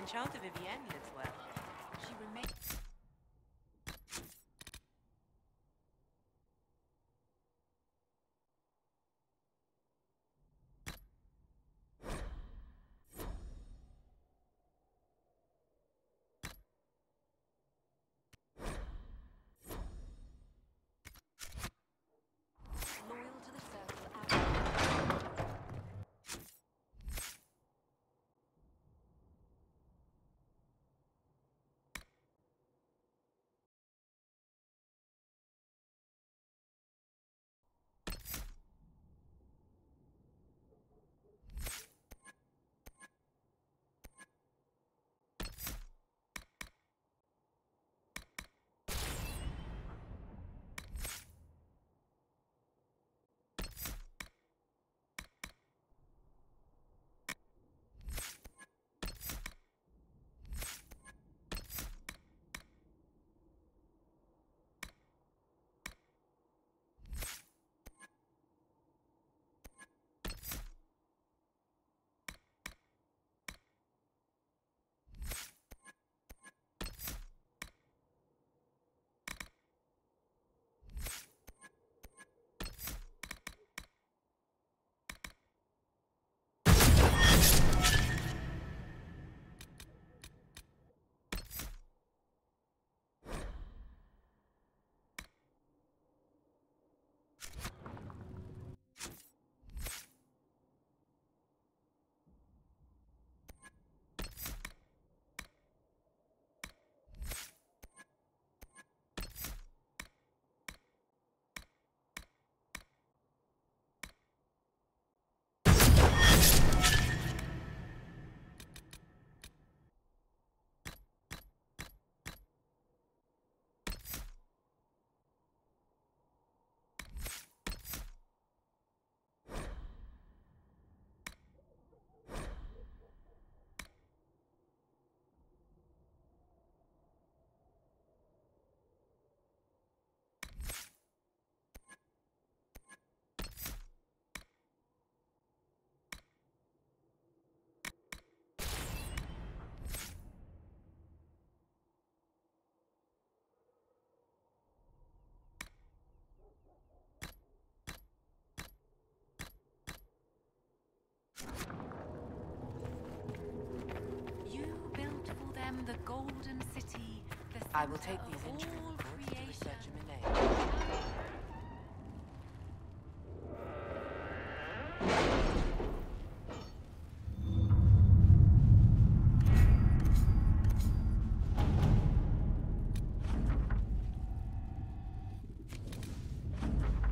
Knight-Enchanter Vivienne lives well. She remains... Loyal to the circle and... You built for them the golden city, the I will center take these of intricate all codes to creation. research in Mage.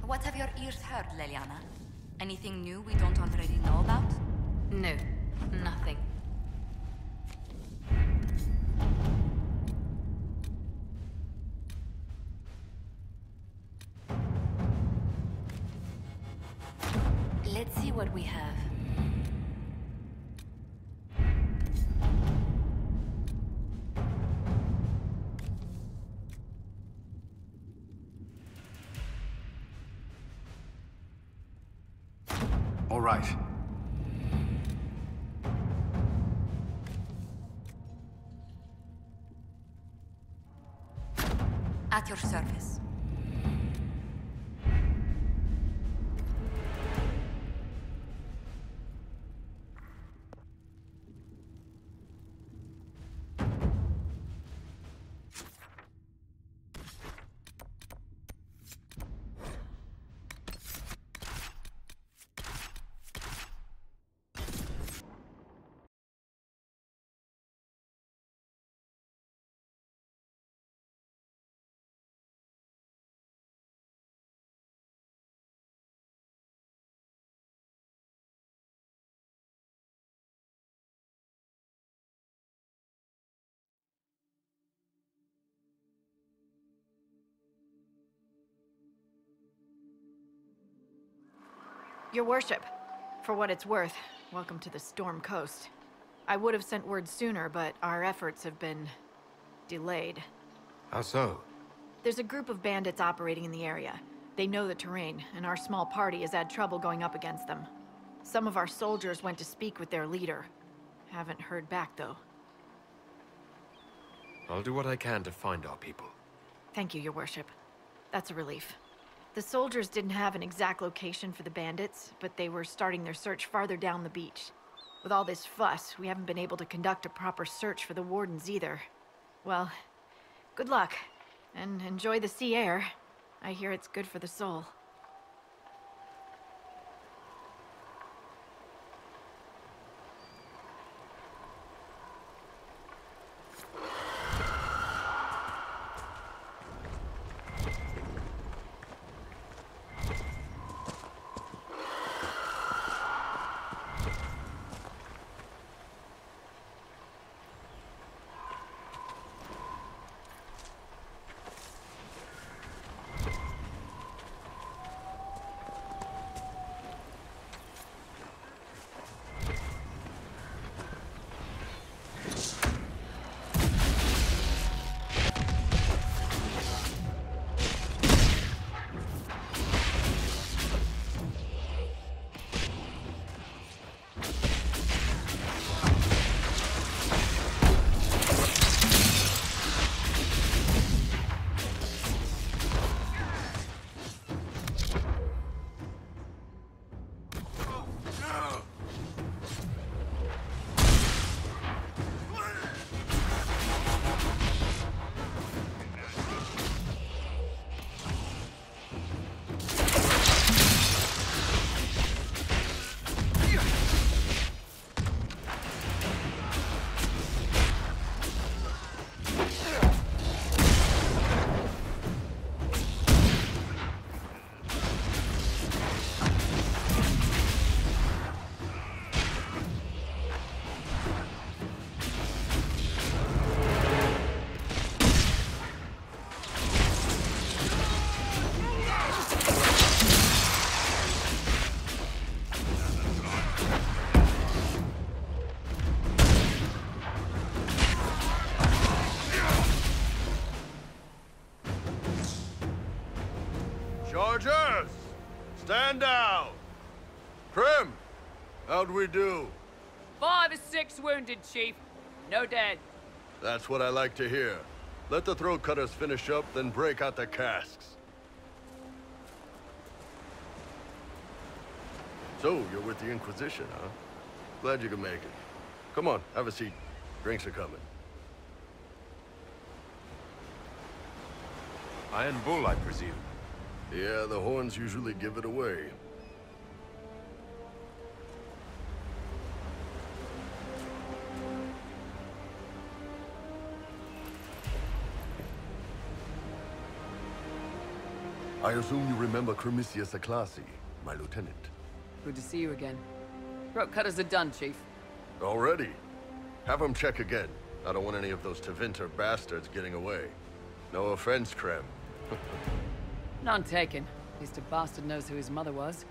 What have your ears heard, Leliana? Anything new we don't already know about? No, nothing. Let's see what we have. All right. At your service. Your worship, for what it's worth, welcome to the Storm Coast. I would have sent word sooner, but our efforts have been delayed. How so? There's a group of bandits operating in the area. They know the terrain, and our small party has had trouble going up against them. Some of our soldiers went to speak with their leader. Haven't heard back, though. I'll do what I can to find our people. Thank you, Your Worship. That's a relief. The soldiers didn't have an exact location for the bandits, but they were starting their search farther down the beach. With all this fuss, we haven't been able to conduct a proper search for the wardens either. Well, good luck, and enjoy the sea air. I hear it's good for the soul. Chargers! Stand down! Prim! How'd we do? 5 or 6 wounded, Chief. No dead. That's what I like to hear. Let the throat cutters finish up, then break out the casks. So, you're with the Inquisition, huh? Glad you could make it. Come on, have a seat. Drinks are coming. Iron Bull, I presume. Yeah, the horns usually give it away. I assume you remember Cremisius Aclassi, my lieutenant. Good to see you again. Throat cutters are done, Chief. Already? Have him check again. I don't want any of those Tevinter bastards getting away. No offense, Krem. None taken. At least a bastard knows who his mother was.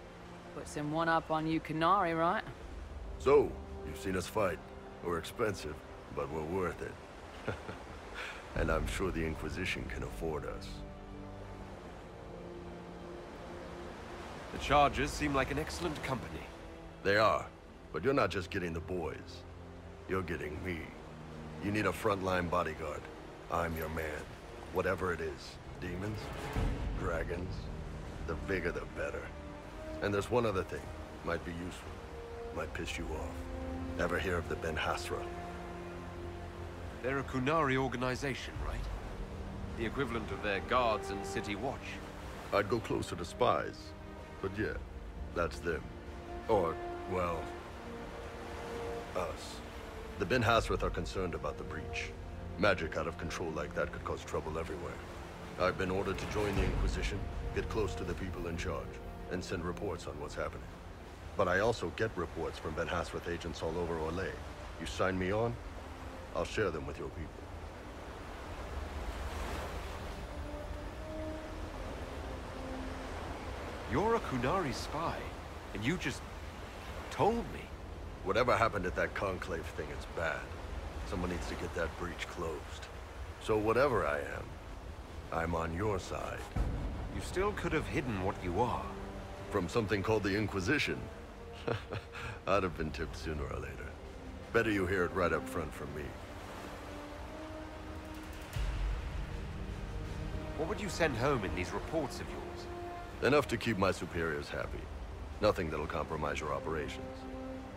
Puts him one up on you Canary, right? So, you've seen us fight. We're expensive, but we're worth it. And I'm sure the Inquisition can afford us. The Chargers seem like an excellent company. They are, but you're not just getting the boys. You're getting me. You need a frontline bodyguard. I'm your man. Whatever it is. Demons? Dragons? The bigger the better. And there's one other thing. Might be useful. Might piss you off. Ever hear of the Ben Hasra? They're a Kunari organization, right? The equivalent of their guards and city watch. I'd go closer to spies. But yeah, that's them. Or, well, us. The Ben Hasrath are concerned about the breach. Magic out of control like that could cause trouble everywhere. I've been ordered to join the Inquisition, get close to the people in charge, and send reports on what's happening. But I also get reports from Ben Hasrath agents all over Orlais. You sign me on, I'll share them with your people. You're a Kunari spy, and you just told me. Whatever happened at that Conclave thing is bad. Someone needs to get that breach closed. So whatever I am, I'm on your side. You still could have hidden what you are. From something called the Inquisition? I'd have been tipped sooner or later. Better you hear it right up front from me. What would you send home in these reports of yours? Enough to keep my superiors happy. Nothing that'll compromise your operations.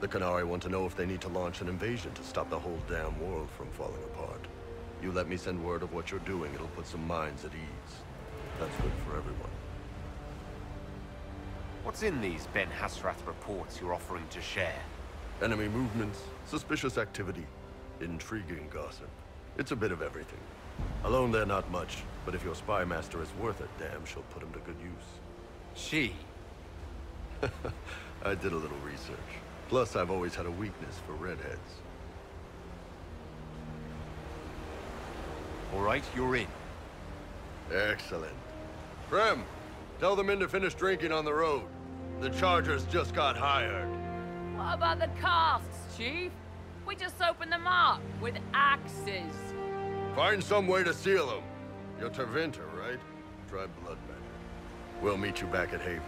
The Khanari want to know if they need to launch an invasion to stop the whole damn world from falling apart. You let me send word of what you're doing, it'll put some minds at ease. That's good for everyone. What's in these Ben Hasrath reports you're offering to share? Enemy movements, suspicious activity, intriguing gossip. It's a bit of everything. Alone they're not much, but if your spy master is worth it, damn, she'll put him to good use. She? I did a little research. Plus, I've always had a weakness for redheads. All right, you're in. Excellent. Prem, tell the men to finish drinking on the road. The Chargers just got hired. What about the casks, Chief? We just opened them up with axes. Find some way to seal them. You're Tervinter, right? Try Bloodbender. We'll meet you back at Haven.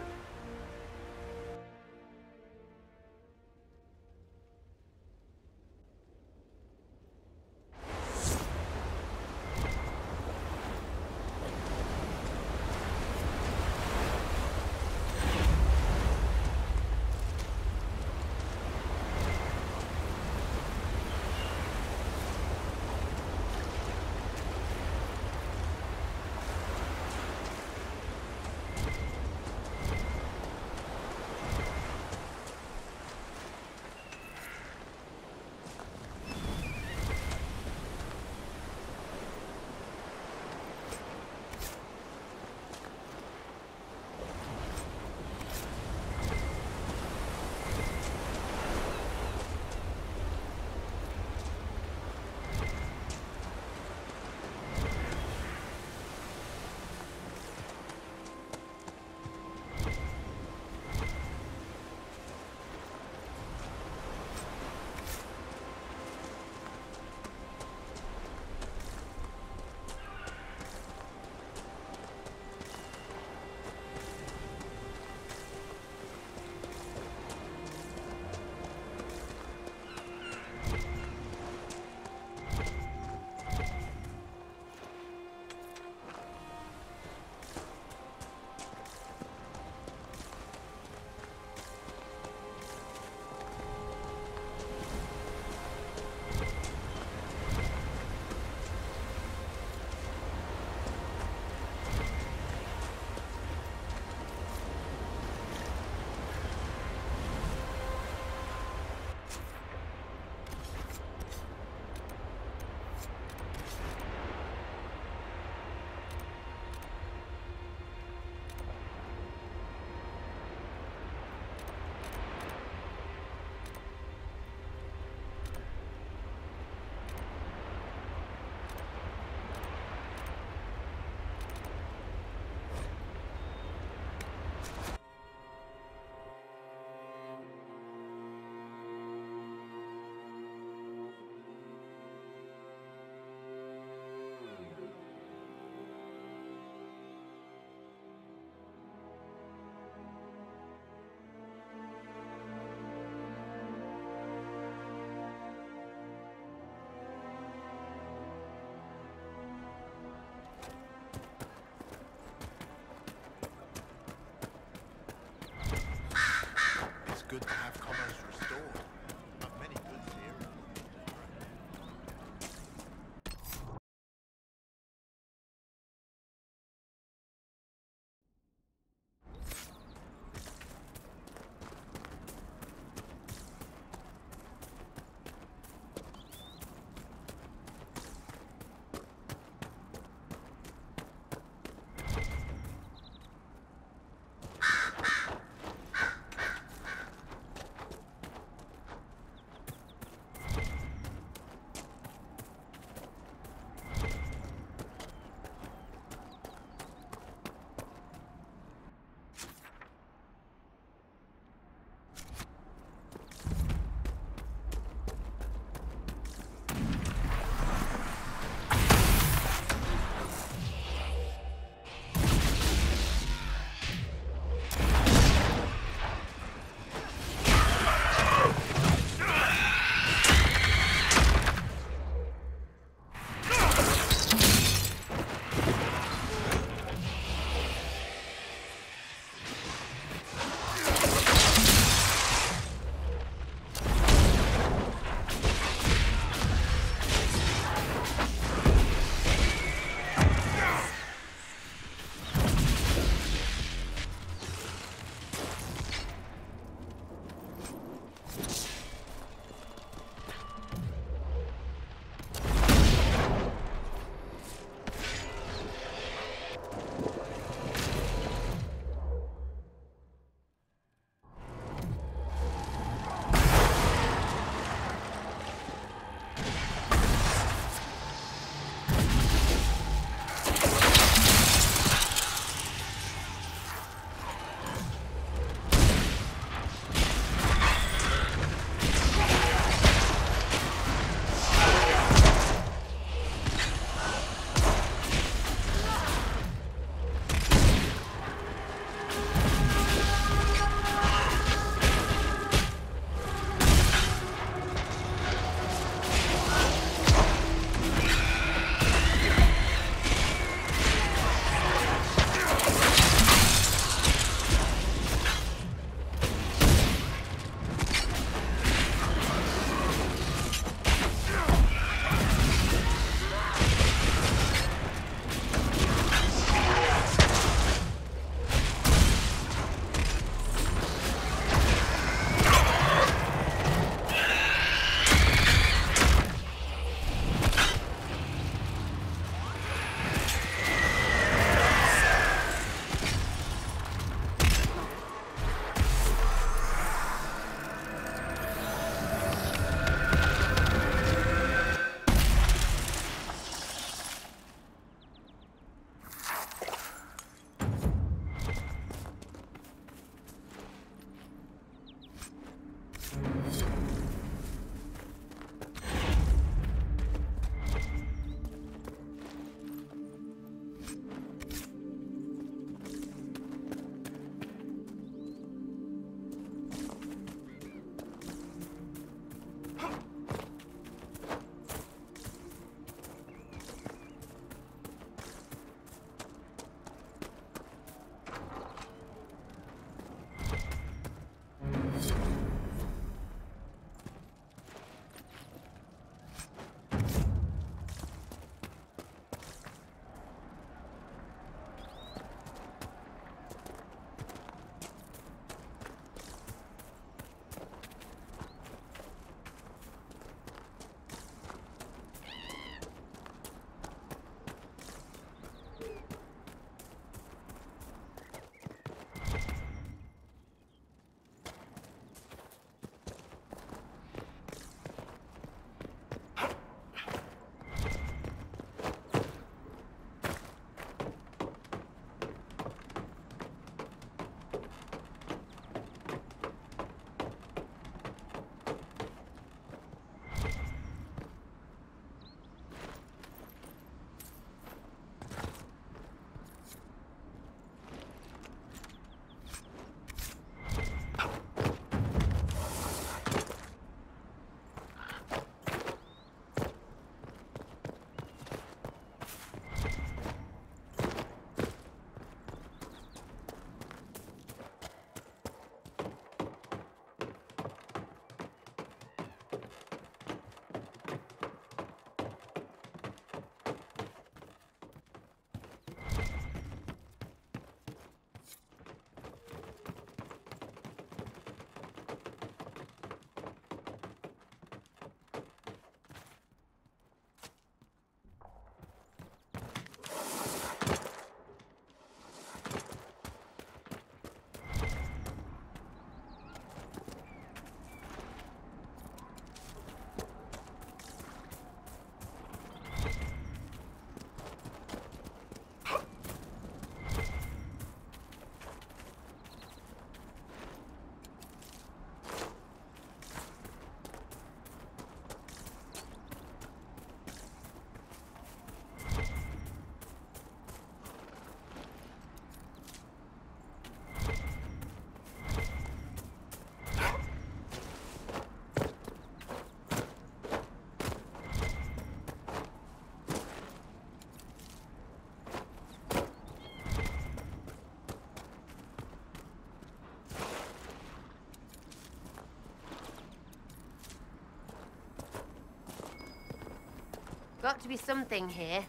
Got to be something here.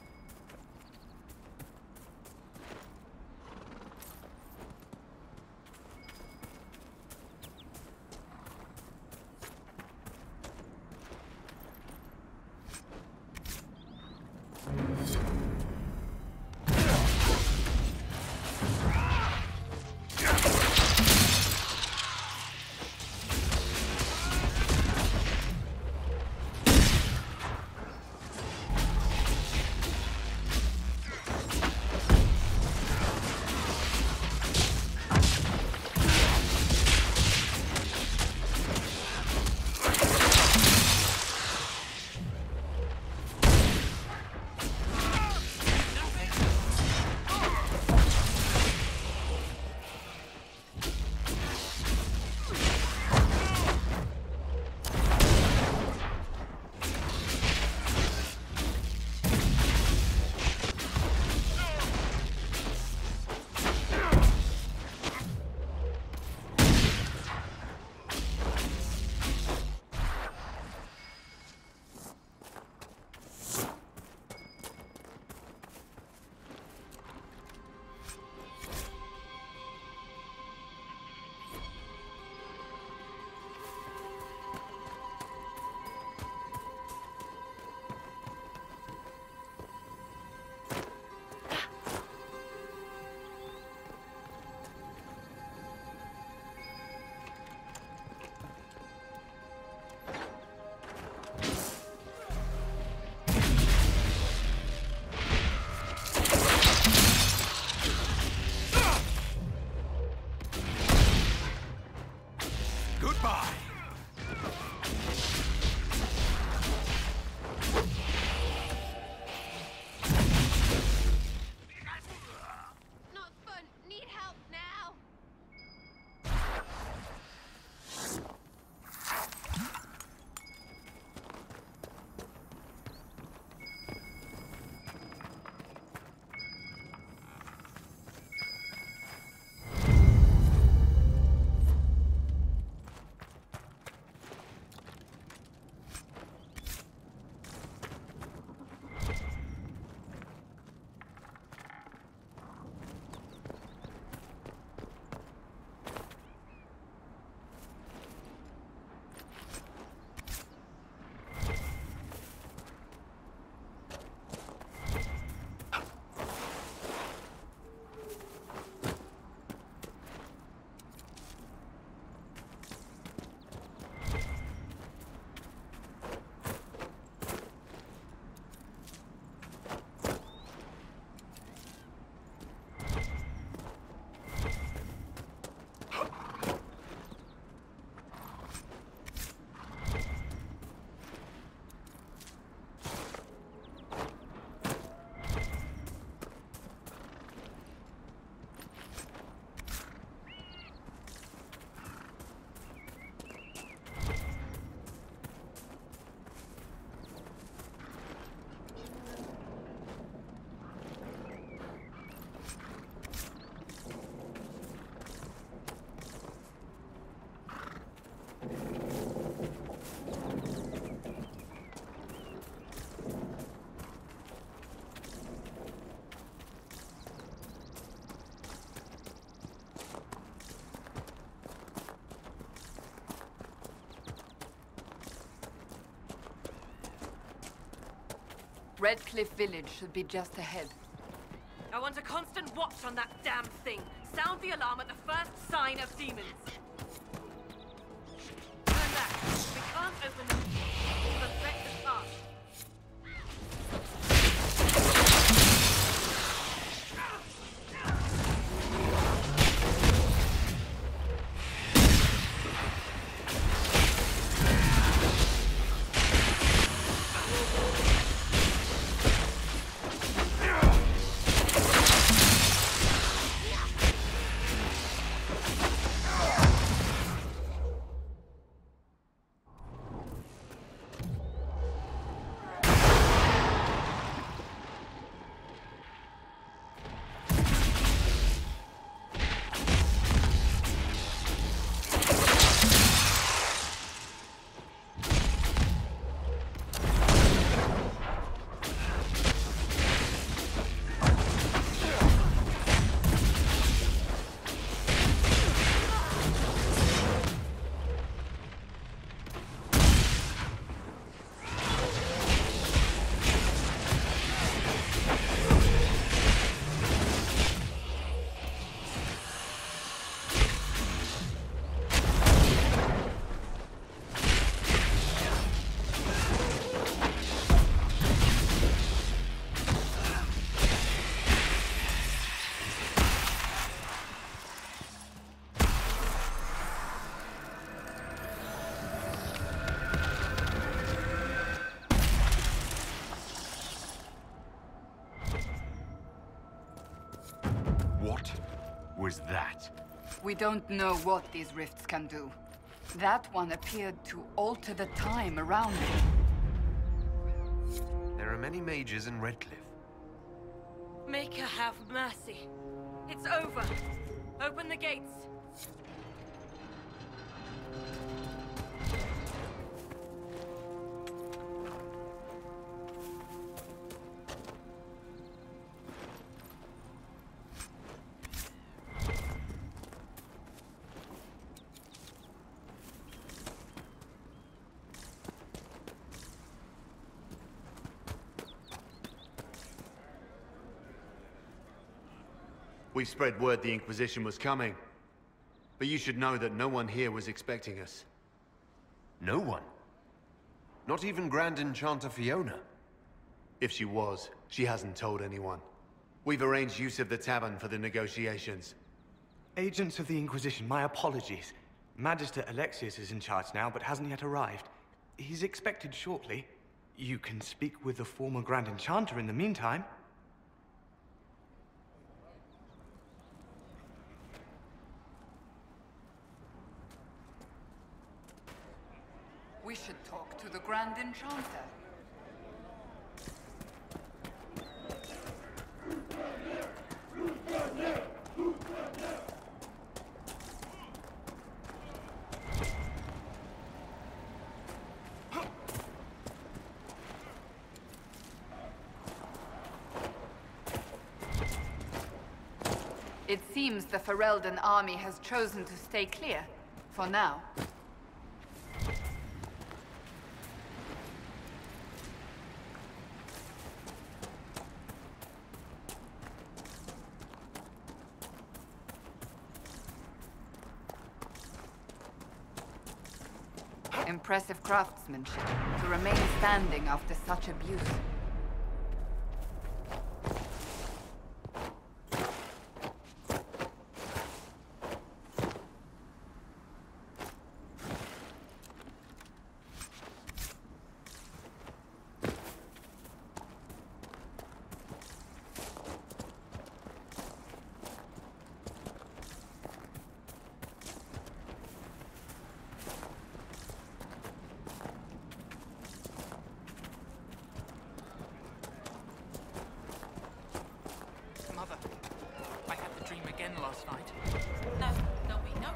Redcliffe Village should be just ahead. I want a constant watch on that damn thing. Sound the alarm at the first sign of demons. Turn back. We can't open the door. The threat has passed. was that? We don't know what these rifts can do. That one appeared to alter the time around it. There are many mages in Redcliffe. Make her have mercy. It's over. Open the gates. We spread word the Inquisition was coming. But you should know that no one here was expecting us. No one? Not even Grand Enchanter Fiona? If she was, she hasn't told anyone. We've arranged use of the tavern for the negotiations. Agents of the Inquisition, my apologies. Magister Alexius is in charge now, but hasn't yet arrived. He's expected shortly. You can speak with the former Grand Enchanter in the meantime. We should talk to the Grand Enchanter. It seems the Ferelden army has chosen to stay clear, for now. Impressive craftsmanship, to remain standing after such abuse. Mother, I had the dream again last night. No, there'll be no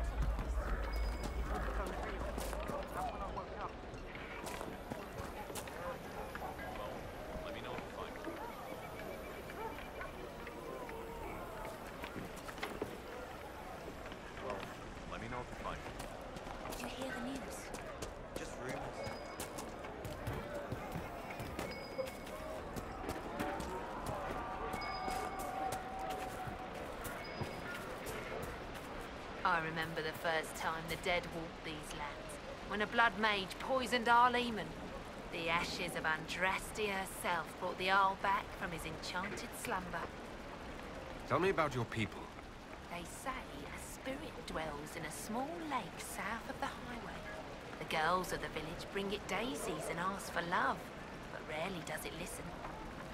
Let me know if you find it. Well, let me know if you find it. Did you hear the news? just rumors. I remember the first time the dead walked these lands, when a blood mage poisoned our leman. The ashes of Andraste herself brought the Arl back from his enchanted slumber. Tell me about your people. They say a spirit dwells in a small lake south of the highway. The girls of the village bring it daisies and ask for love, but rarely does it listen.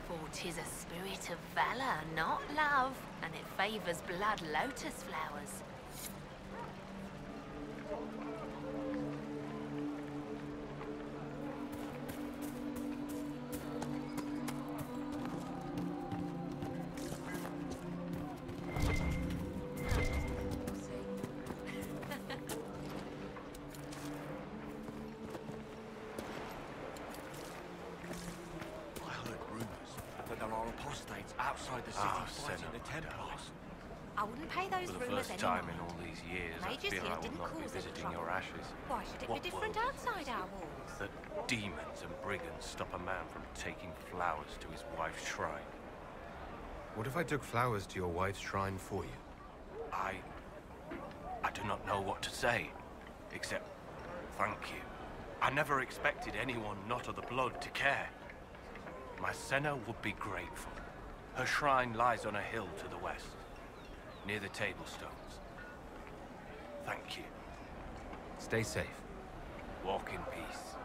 For 'tis a spirit of valor, not love, and it favors blood lotus flowers. Outside the city fighting the Templars. I wouldn't pay those For the rumors first anymore. time in all these years, Mages I feel here I will didn't not be cause any visiting trouble. your ashes. Why should it What be different world outside our walls? That demons and brigands stop a man from taking flowers to his wife's shrine. What if I took flowers to your wife's shrine for you? I do not know what to say, except thank you. I never expected anyone not of the blood to care. My Senna would be grateful. Her shrine lies on a hill to the west, near the tablstones. Thank you. Stay safe. Walk in peace.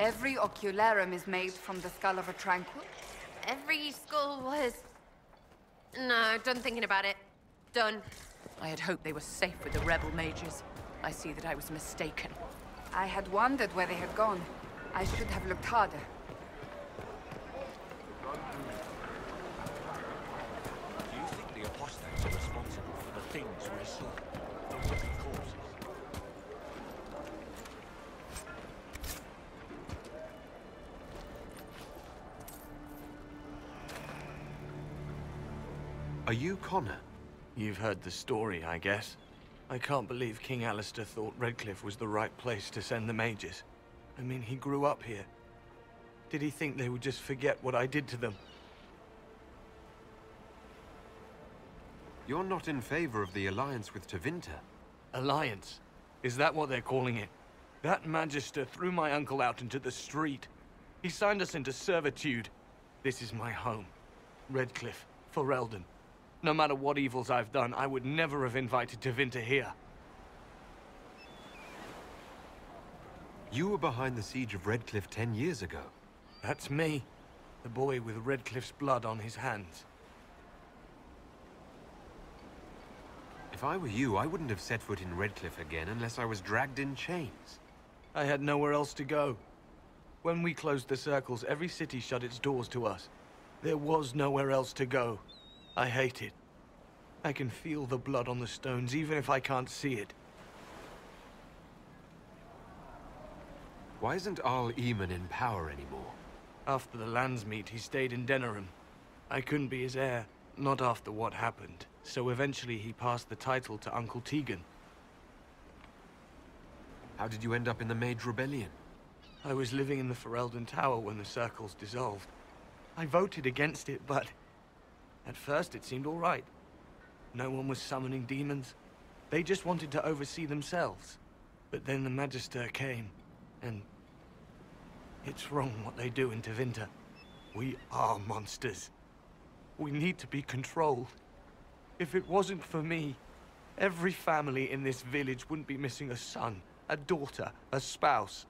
Every ocularum is made from the skull of a tranquil. Every skull was... No, done thinking about it. Done. I had hoped they were safe with the rebel mages. I see that I was mistaken. I had wondered where they had gone. I should have looked harder. Do you think the apostates are responsible for the things we saw? The walking corpses? Are you Connor? You've heard the story, I guess. I can't believe King Alistair thought Redcliffe was the right place to send the mages. I mean, he grew up here. Did he think they would just forget what I did to them? You're not in favor of the alliance with Tevinter. Alliance? Is that what they're calling it? That Magister threw my uncle out into the street. He signed us into servitude. This is my home. Redcliffe, Ferelden. No matter what evils I've done, I would never have invited Tevinter here. You were behind the siege of Redcliffe 10 years ago. That's me. The boy with Redcliffe's blood on his hands. If I were you, I wouldn't have set foot in Redcliffe again unless I was dragged in chains. I had nowhere else to go. When we closed the circles, every city shut its doors to us. There was nowhere else to go. I hate it. I can feel the blood on the stones, even if I can't see it. Why isn't Arl Eamon in power anymore? After the lands meet, he stayed in Denerim. I couldn't be his heir, not after what happened. So eventually he passed the title to Uncle Tegan. How did you end up in the Mage Rebellion? I was living in the Ferelden Tower when the circles dissolved. I voted against it, but... at first it seemed all right. No one was summoning demons. They just wanted to oversee themselves. But then the Magister came, and... it's wrong what they do in Tevinter. We are monsters. We need to be controlled. If it wasn't for me, every family in this village wouldn't be missing a son, a daughter, a spouse.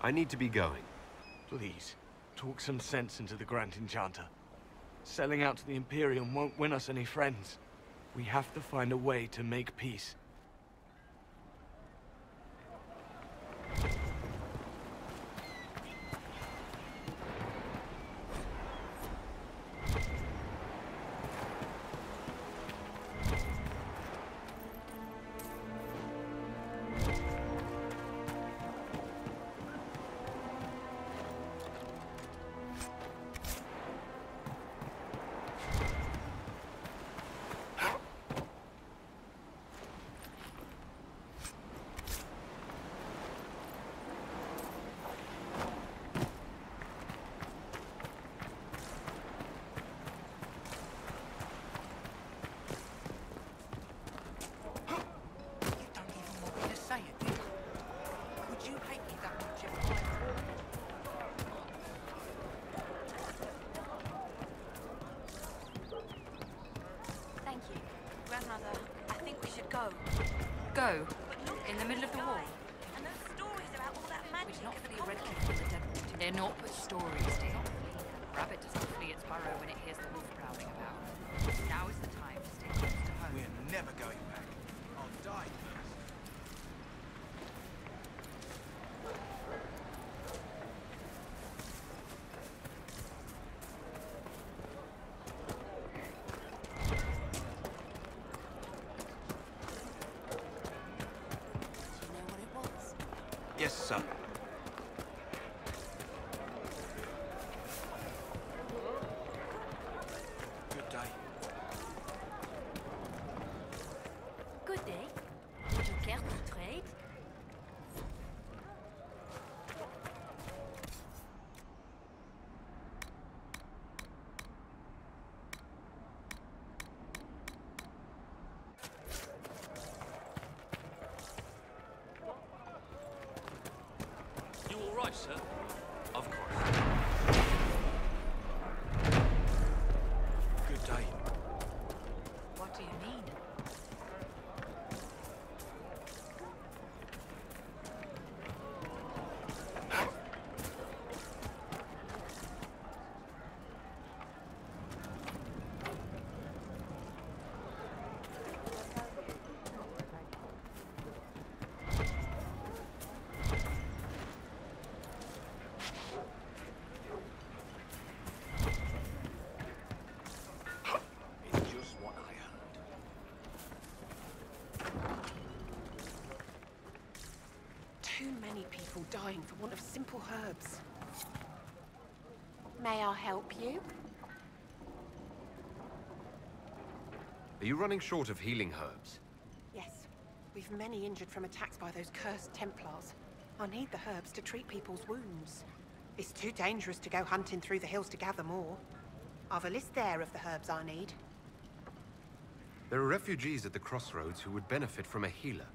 I need to be going. Please, talk some sense into the Knight-Enchanter. Selling out to the Imperium won't win us any friends. We have to find a way to make peace. Go. In the middle of the wall. And those stories about all that magic. Which not flee Redcliffe from the dead. They're not but stories, dear. A rabbit doesn't flee its burrow when it hears the wolf prowling about. Now is the time to stay close to home. We're never going back. I'll die first. Yes, sir. Good day. Good day. Would you care to trade? Right, sir. Of course. Good day. What do you mean? people dying for want of simple herbs. May I help you? Are you running short of healing herbs? Yes. We've many injured from attacks by those cursed Templars. I need the herbs to treat people's wounds. It's too dangerous to go hunting through the hills to gather more. I've a list there of the herbs I need. There are refugees at the crossroads who would benefit from a healer.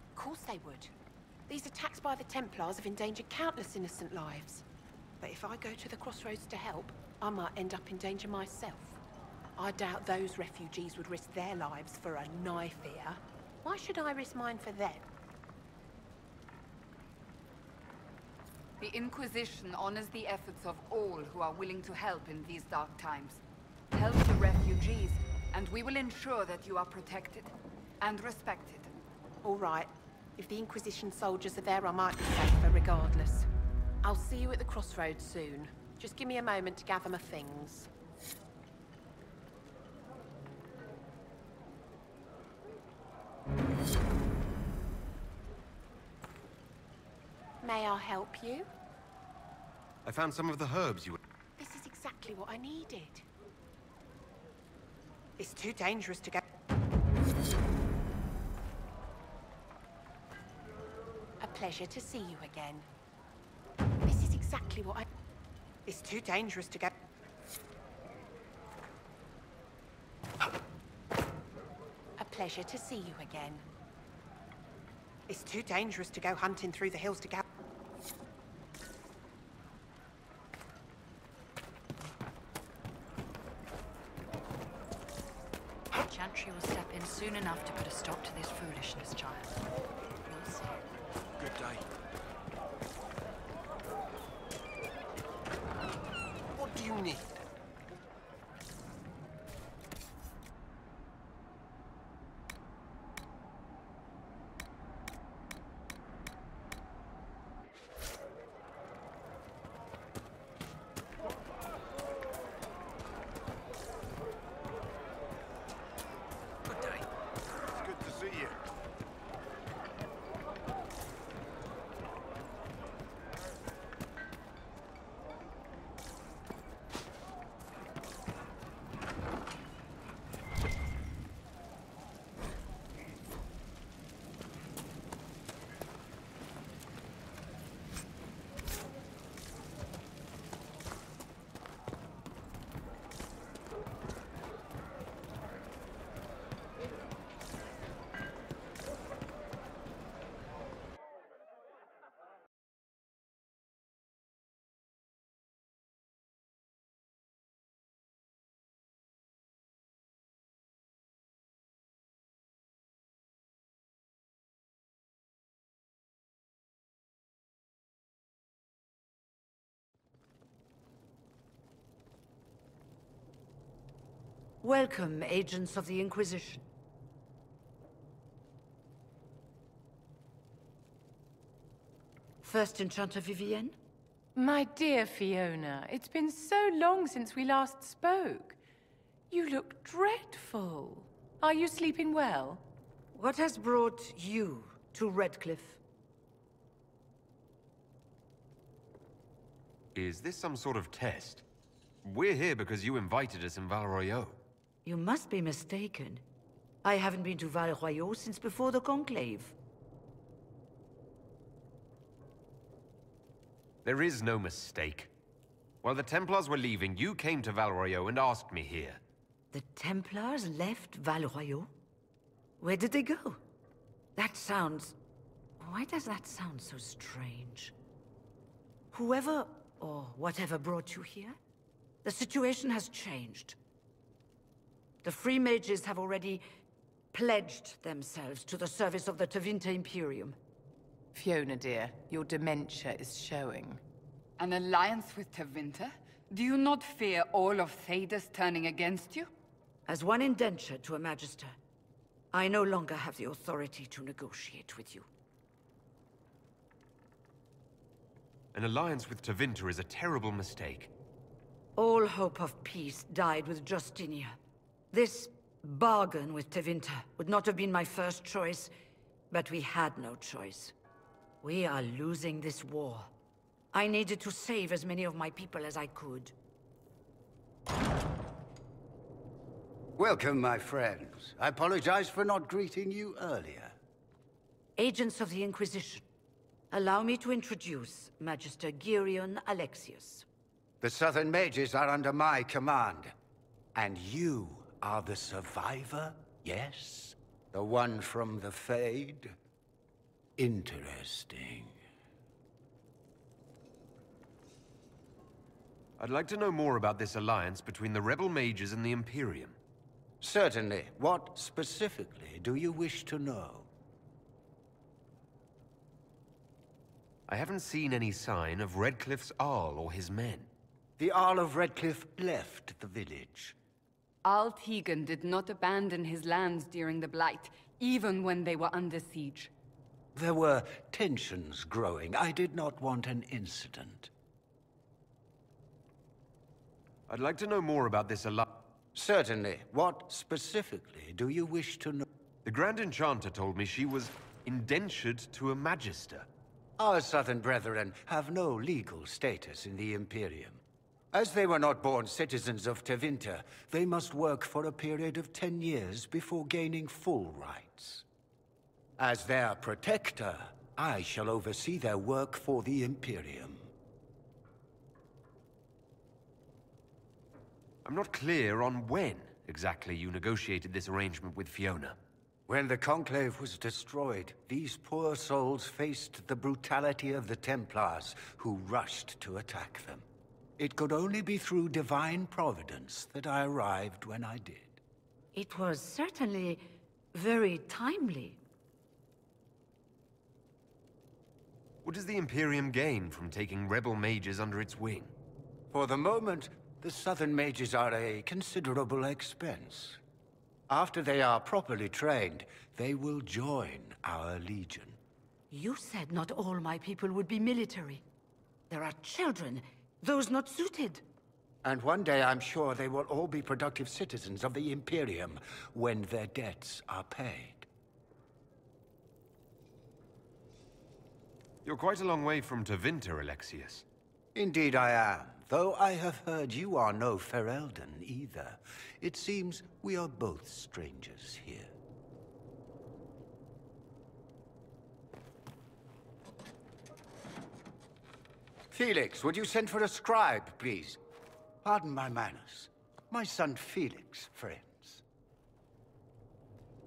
Of course they would. These attacks by the Templars have endangered countless innocent lives. But if I go to the crossroads to help, I might end up in danger myself. I doubt those refugees would risk their lives for a knife here. Why should I risk mine for them? The Inquisition honors the efforts of all who are willing to help in these dark times. Help the refugees, and we will ensure that you are protected and respected. All right. If the Inquisition soldiers are there, I might be safer regardless. I'll see you at the crossroads soon. Just give me a moment to gather my things. May I help you? I found some of the herbs you... This is exactly what I needed. It's too dangerous to go... A pleasure to see you again. This is exactly what I... It's too dangerous to go... A pleasure to see you again. It's too dangerous to go hunting through the hills to gather... Chantry will step in soon enough to put a stop to this foolishness, child. You'll see. Good day. What do you need? Welcome, agents of the Inquisition. First Enchanter Vivienne? My dear Fiona, it's been so long since we last spoke. You look dreadful. Are you sleeping well? What has brought you to Redcliffe? Is this some sort of test? We're here because you invited us in Val Royeaux. You must be mistaken. I haven't been to Val Royeaux since before the Conclave. There is no mistake. While the Templars were leaving, you came to Val Royeaux and asked me here. The Templars left Val Royeaux? Where did they go? That sounds... Why does that sound so strange? Whoever or whatever brought you here, the situation has changed. The Free Mages have already pledged themselves to the service of the Tevinter Imperium. Fiona, dear, your dementia is showing. An alliance with Tevinter? Do you not fear all of Thedas turning against you? As one indenture to a Magister, I no longer have the authority to negotiate with you. An alliance with Tevinter is a terrible mistake. All hope of peace died with Justinia. This bargain with Tevinter would not have been my first choice, but we had no choice. We are losing this war. I needed to save as many of my people as I could. Welcome, my friends. I apologize for not greeting you earlier. Agents of the Inquisition, allow me to introduce Magister Gyrion Alexius. The Southern Mages are under my command. And you are the survivor, yes? The one from the Fade? Interesting. I'd like to know more about this alliance between the rebel mages and the Imperium. Certainly. What specifically do you wish to know? I haven't seen any sign of Redcliffe's Arl or his men. The Arl of Redcliffe left the village. Arl Tegan did not abandon his lands during the Blight, even when they were under siege. There were tensions growing. I did not want an incident. I'd like to know more about this alliance. Certainly. What specifically do you wish to know? The Grand Enchanter told me she was indentured to a Magister. Our Southern brethren have no legal status in the Imperium. As they were not born citizens of Tevinter, they must work for a period of 10 years before gaining full rights. As their protector, I shall oversee their work for the Imperium. I'm not clear on when exactly you negotiated this arrangement with Fiona. When the Conclave was destroyed, these poor souls faced the brutality of the Templars, who rushed to attack them. It could only be through divine providence that I arrived when I did. It was certainly very timely. What does the Imperium gain from taking rebel mages under its wing? For the moment, the Southern Mages are a considerable expense. After they are properly trained, they will join our Legion. You said not all my people would be military. There are children, those not suited. And one day I'm sure they will all be productive citizens of the Imperium when their debts are paid. You're quite a long way from Tevinter, Alexius. Indeed I am, though I have heard you are no Ferelden either. It seems we are both strangers here. Felix, would you send for a scribe, please? Pardon my manners. My son Felix, friends.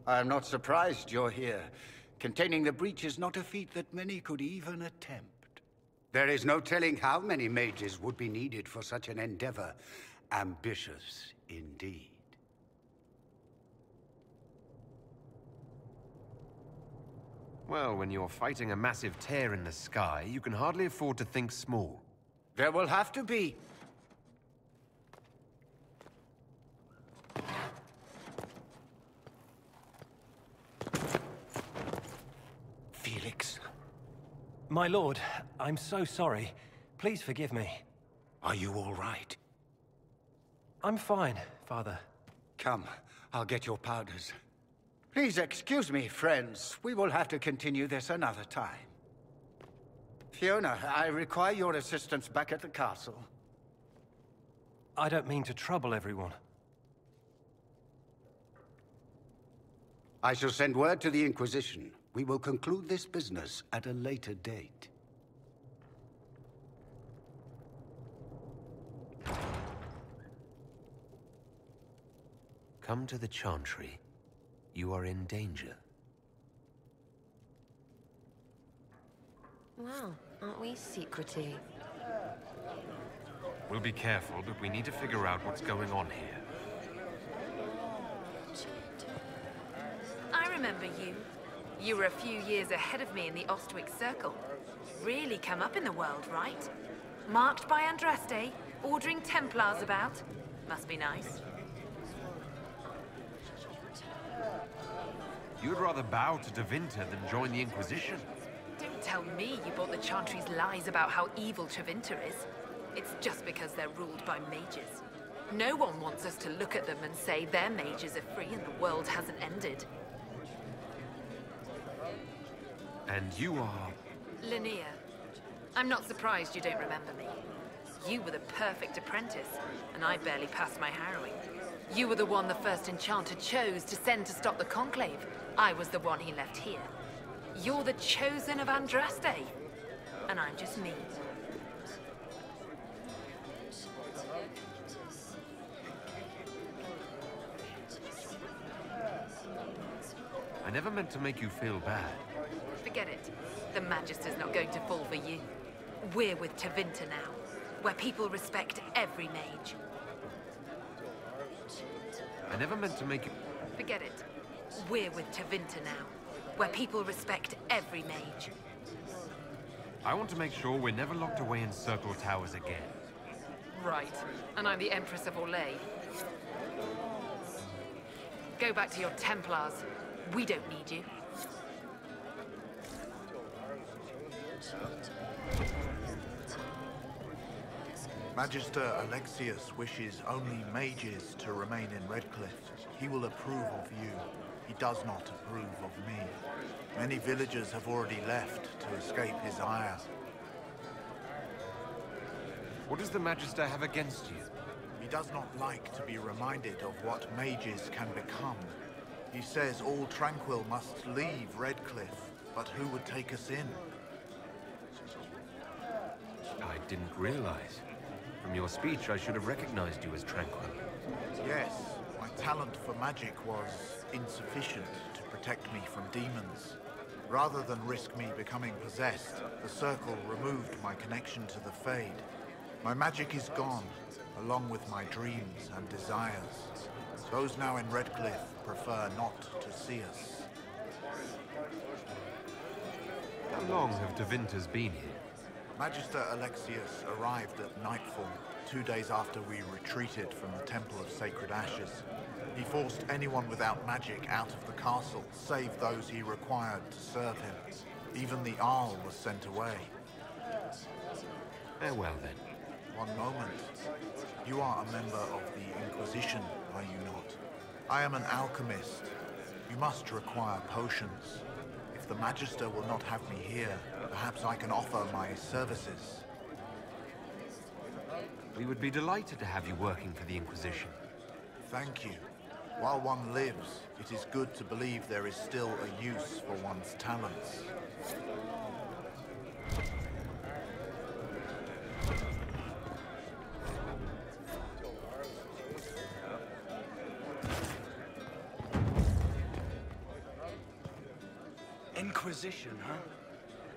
I am not surprised you're here. Containing the breach is not a feat that many could even attempt. There is no telling how many mages would be needed for such an endeavor. Ambitious, indeed. Well, when you're fighting a massive tear in the sky, you can hardly afford to think small. There will have to be. Felix. My lord, I'm so sorry. Please forgive me. Are you all right? I'm fine, Father. Come, I'll get your powders. Please excuse me, friends. We will have to continue this another time. Fiona, I require your assistance back at the castle. I don't mean to trouble everyone. I shall send word to the Inquisition. We will conclude this business at a later date. Come to the Chantry. You are in danger. Wow, aren't we secretive? We'll be careful, but we need to figure out what's going on here. I remember you. You were a few years ahead of me in the Ostwick Circle. Really come up in the world, right? Marked by Andraste, ordering Templars about. Must be nice. You'd rather bow to Tevinter than join the Inquisition. Don't tell me you bought the Chantry's lies about how evil Tevinter is. It's just because they're ruled by mages. No one wants us to look at them and say their mages are free and the world hasn't ended. And you are Linnea, I'm not surprised you don't remember me. You were the perfect apprentice, and I barely passed my harrowing. You were the one the first Enchanter chose to send to stop the Conclave. I was the one he left here. You're the chosen of Andraste, and I'm just me. I never meant to make you feel bad. Forget it. The Magister's not going to fall for you. We're with Tevinter now, where people respect every mage. I never meant to make you... Forget it. We're with Tevinter now, where people respect every mage. I want to make sure we're never locked away in Circle Towers again. Right. And I'm the Empress of Orlais. Go back to your Templars. We don't need you. Magister Alexius wishes only mages to remain in Redcliffe. He will approve of you. He does not approve of me. Many villagers have already left to escape his ire. What does the Magister have against you? He does not like to be reminded of what mages can become. He says all tranquil must leave Redcliffe, but who would take us in? I didn't realize. From your speech, I should have recognized you as tranquil. Yes, my talent for magic was insufficient to protect me from demons. Rather than risk me becoming possessed, the Circle removed my connection to the Fade. My magic is gone, along with my dreams and desires. Those now in Redcliffe prefer not to see us. How long have Tevinters been here? Magister Alexius arrived at nightfall, 2 days after we retreated from the Temple of Sacred Ashes. He forced anyone without magic out of the castle, save those he required to serve him. Even the Arl was sent away. Farewell, then. One moment. You are a member of the Inquisition, are you not? I am an alchemist. You must require potions. If the Magister will not have me here, perhaps I can offer my services. We would be delighted to have you working for the Inquisition. Thank you. While one lives, it is good to believe there is still a use for one's talents. Inquisition, huh?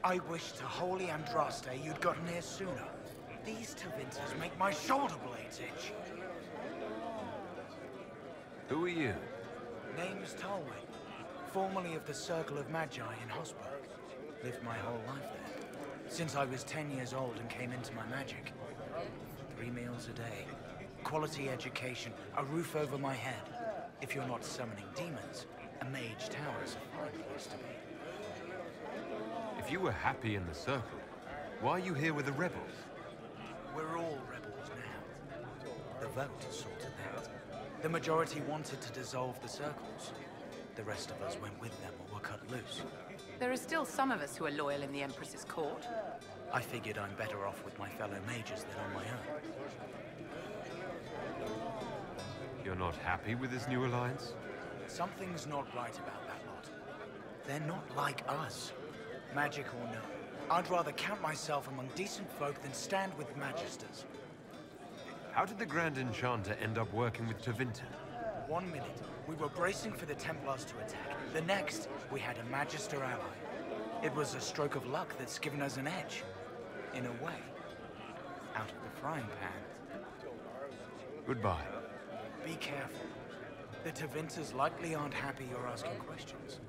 I wish to holy Andraste you'd gotten here sooner. These Tevinters make my shoulder blades itch. Who are you? Name's Talwyn, formerly of the Circle of Magi in Hosberg. Lived my whole life there, since I was 10 years old and came into my magic. 3 meals a day, quality education, a roof over my head. If you're not summoning demons, a mage tower's a fine place to be. If you were happy in the Circle, why are you here with the rebels? We're all rebels now. The vote sorted that. The majority wanted to dissolve the circles. The rest of us went with them or were cut loose. There are still some of us who are loyal in the Empress's court. I figured I'm better off with my fellow mages than on my own. You're not happy with this new alliance? Something's not right about that lot. They're not like us. Magic or no, I'd rather count myself among decent folk than stand with magisters. How did the Grand Enchanter end up working with Tevinter? 1 minute, we were bracing for the Templars to attack. The next, we had a Magister ally. It was a stroke of luck that's given us an edge. In a way. Out of the frying pan. Goodbye. Be careful. The Tevinters likely aren't happy you're asking questions.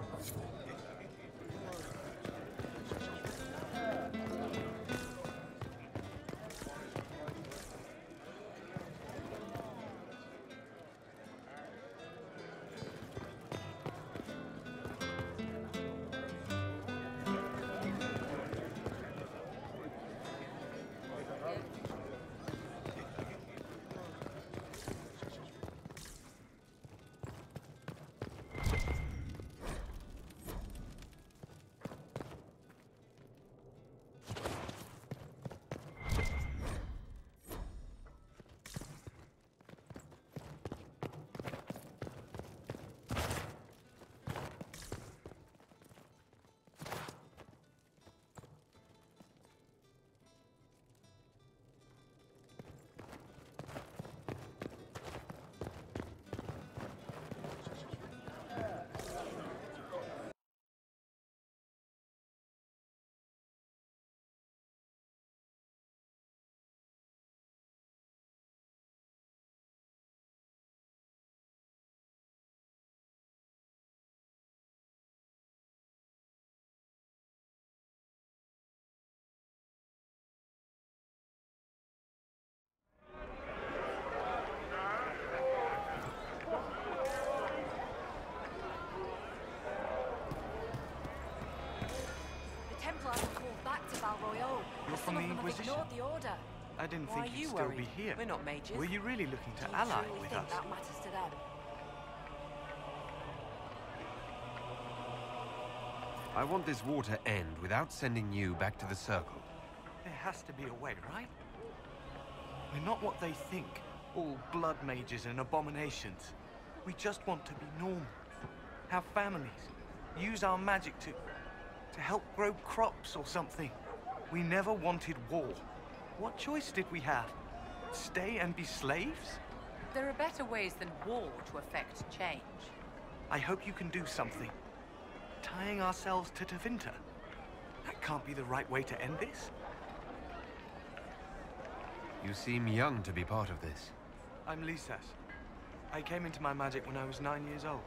from the Inquisition. The order. I didn't Why think are you'd you still worried? be here. We're not mages. Were you really looking to Do you ally truly with think us? that matters to them? I want this war to end without sending you back to the Circle. There has to be a way, right? We're not what they think. All blood mages and abominations. We just want to be normal. Have families. Use our magic to help grow crops or something. We never wanted war. What choice did we have? Stay and be slaves? There are better ways than war to affect change. I hope you can do something. Tying ourselves to Tevinter. That can't be the right way to end this. You seem young to be part of this. I'm Lisas. I came into my magic when I was 9 years old.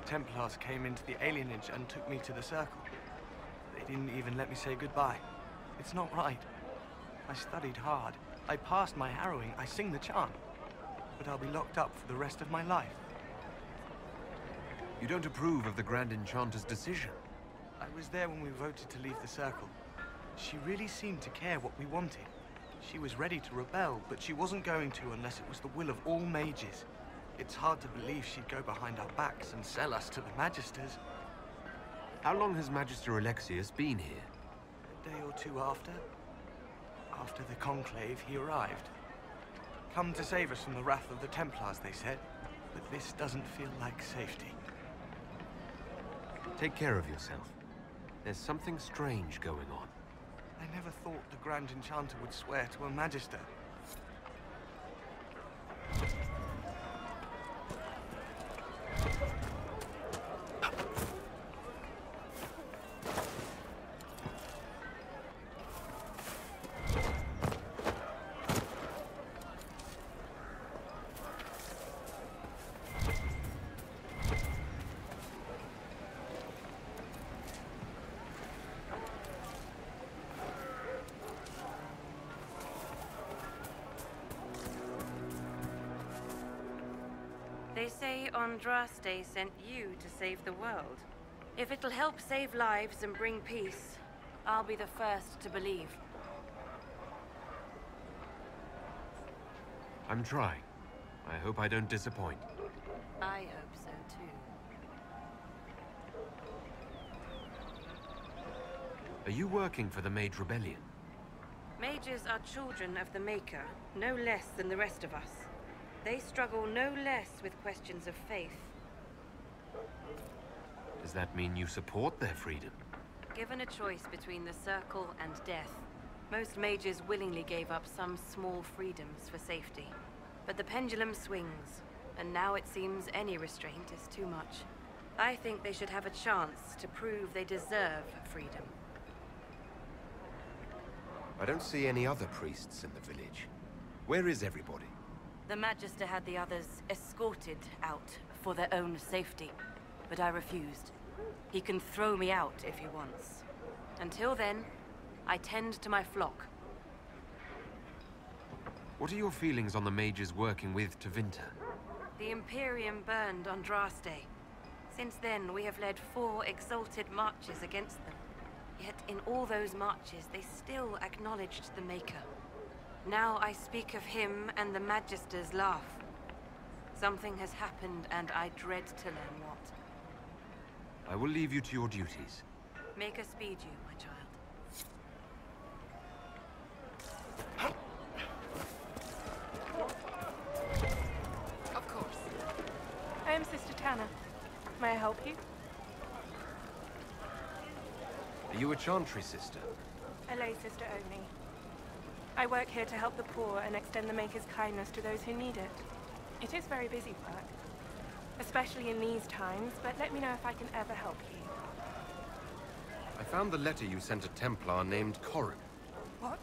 Templars came into the alienage and took me to the Circle. They didn't even let me say goodbye. It's not right. I studied hard. I passed my harrowing. I sing the chant. But I'll be locked up for the rest of my life. You don't approve of the Grand Enchanter's decision? I was there when we voted to leave the Circle. She really seemed to care what we wanted. She was ready to rebel, but she wasn't going to unless it was the will of all mages. It's hard to believe she'd go behind our backs and sell us to the Magisters. How long has Magister Alexius been here? A day or two after. After the Conclave, he arrived. Come to save us from the wrath of the Templars, they said. But this doesn't feel like safety. Take care of yourself. There's something strange going on. I never thought the Grand Enchanter would swear to a Magister. They say Andraste sent you to save the world. If it'll help save lives and bring peace, I'll be the first to believe. I'm trying. I hope I don't disappoint. I hope so too. Are you working for the Mage Rebellion? Mages are children of the Maker, no less than the rest of us. They struggle no less with questions of faith. Does that mean you support their freedom? Given a choice between the Circle and death, most mages willingly gave up some small freedoms for safety. But the pendulum swings, and now it seems any restraint is too much. I think they should have a chance to prove they deserve freedom. I don't see any other priests in the village. Where is everybody? The Magister had the others escorted out for their own safety, but I refused. He can throw me out if he wants. Until then, I tend to my flock. What are your feelings on the mages working with Tevinter? The Imperium burned Andraste. Since then, we have led 4 exalted marches against them. Yet in all those marches, they still acknowledged the Maker. Now I speak of him and the Magisters laugh. Something has happened, and I dread to learn what. I will leave you to your duties. Maker speed you, my child. Of course. I am Sister Tanner. May I help you? Are you a Chantry sister? A lay sister only. I work here to help the poor and extend the Maker's kindness to those who need it. It is very busy work, especially in these times, but let me know if I can ever help you. I found the letter you sent a Templar named Corrin. What?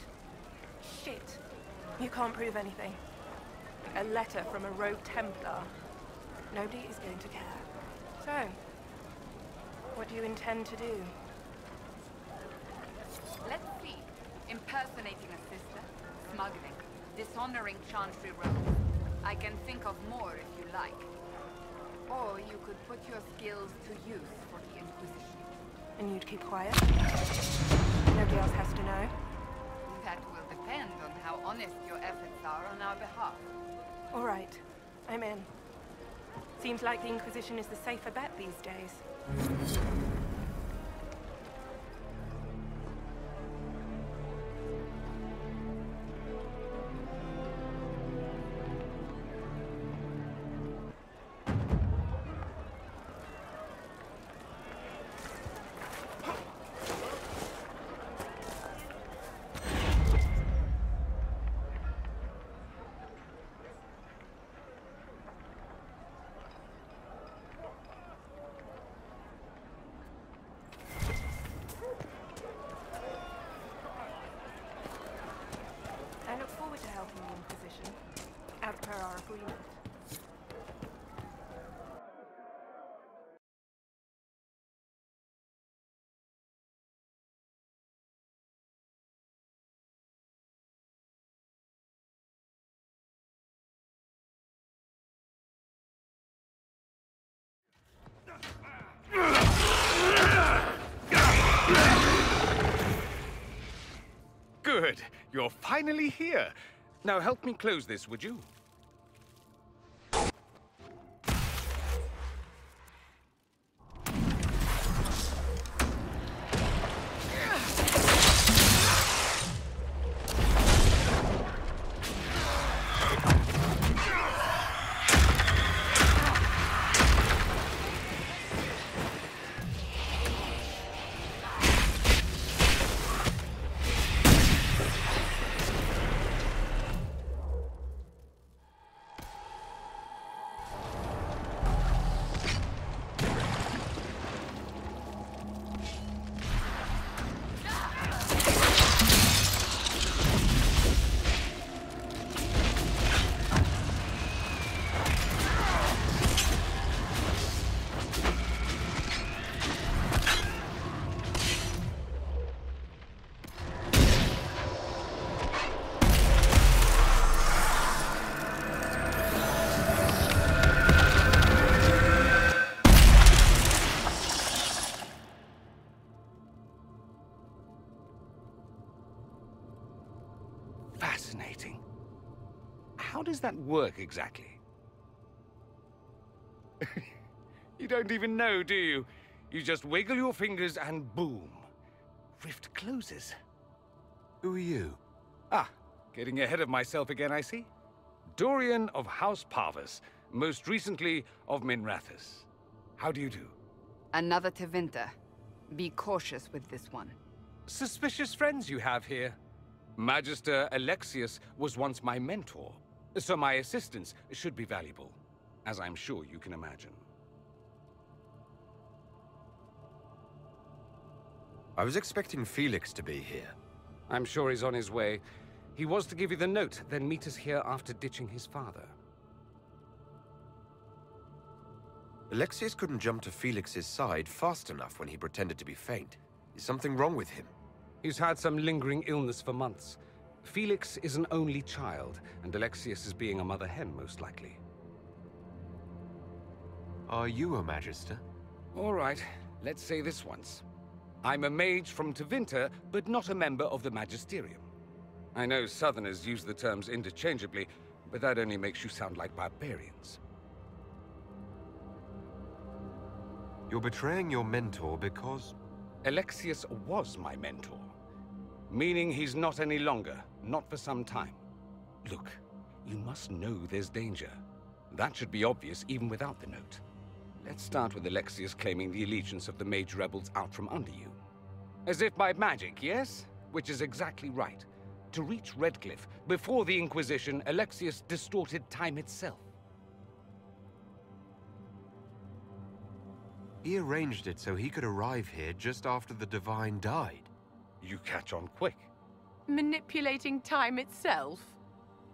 Shit. You can't prove anything. A letter from a rogue Templar. Nobody is going to care. So, what do you intend to do? Let's see. Impersonating a sister, smuggling, dishonoring Chantry robes. I can think of more if you like. Or you could put your skills to use for the Inquisition. And you'd keep quiet? Nobody else has to know? That honest your efforts are on our behalf. All right. I'm in. Seems like the Inquisition is the safer bet these days. I look forward to helping the Inquisition, as per our agreement. Good. You're finally here. Now help me close this, would you? Fascinating. How does that work exactly? You don't even know, do you? You just wiggle your fingers and boom. Rift closes. Who are you? Ah, getting ahead of myself again, I see. Dorian of House Parvus, most recently of Minrathous. How do you do? Another Tevinter. Be cautious with this one. Suspicious friends you have here. Magister Alexius was once my mentor, so my assistance should be valuable, as I'm sure you can imagine. I was expecting Felix to be here. I'm sure he's on his way. He was to give you the note, then meet us here after ditching his father. Alexius couldn't jump to Felix's side fast enough when he pretended to be faint. Is something wrong with him? He's had some lingering illness for months. Felix is an only child, and Alexius is being a mother hen, most likely. Are you a Magister? All right, let's say this once. I'm a mage from Tevinter, but not a member of the Magisterium. I know Southerners use the terms interchangeably, but that only makes you sound like barbarians. You're betraying your mentor because... Alexius was my mentor. Meaning he's not any longer, not for some time. Look, you must know there's danger. That should be obvious even without the note. Let's start with Alexius claiming the allegiance of the Mage rebels out from under you. As if by magic, yes? Which is exactly right. To reach Redcliffe, before the Inquisition, Alexius distorted time itself. He arranged it so he could arrive here just after the Divine died. You catch on quick. Manipulating time itself?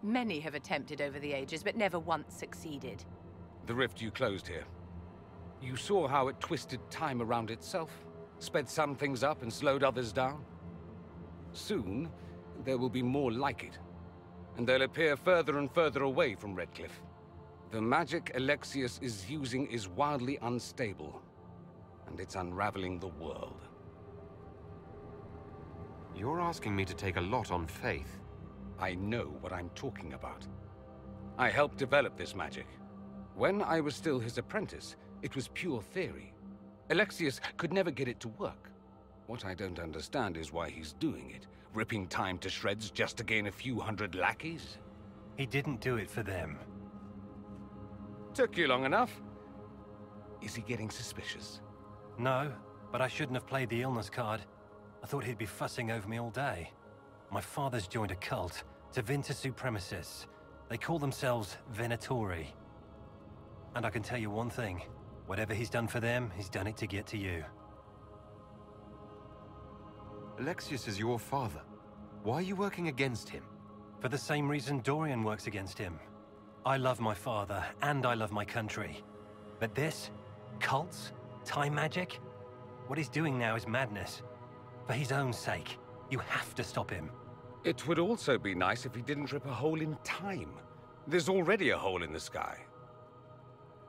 Many have attempted over the ages, but never once succeeded. The rift you closed here. You saw how it twisted time around itself, sped some things up and slowed others down. Soon, there will be more like it, and they'll appear further and further away from Redcliffe. The magic Alexius is using is wildly unstable, and it's unraveling the world. You're asking me to take a lot on faith. I know what I'm talking about. I helped develop this magic. When I was still his apprentice, it was pure theory. Alexius could never get it to work. What I don't understand is why he's doing it, ripping time to shreds just to gain a few hundred lackeys. He didn't do it for them. Took you long enough. Is he getting suspicious? No, but I shouldn't have played the illness card. I thought he'd be fussing over me all day. My father's joined a cult, Tevinter Supremacists. They call themselves Venatori. And I can tell you one thing. Whatever he's done for them, he's done it to get to you. Alexius is your father. Why are you working against him? For the same reason Dorian works against him. I love my father, and I love my country. But this? Cults? Time magic? What he's doing now is madness. For his own sake, you have to stop him. It would also be nice if he didn't rip a hole in time. There's already a hole in the sky.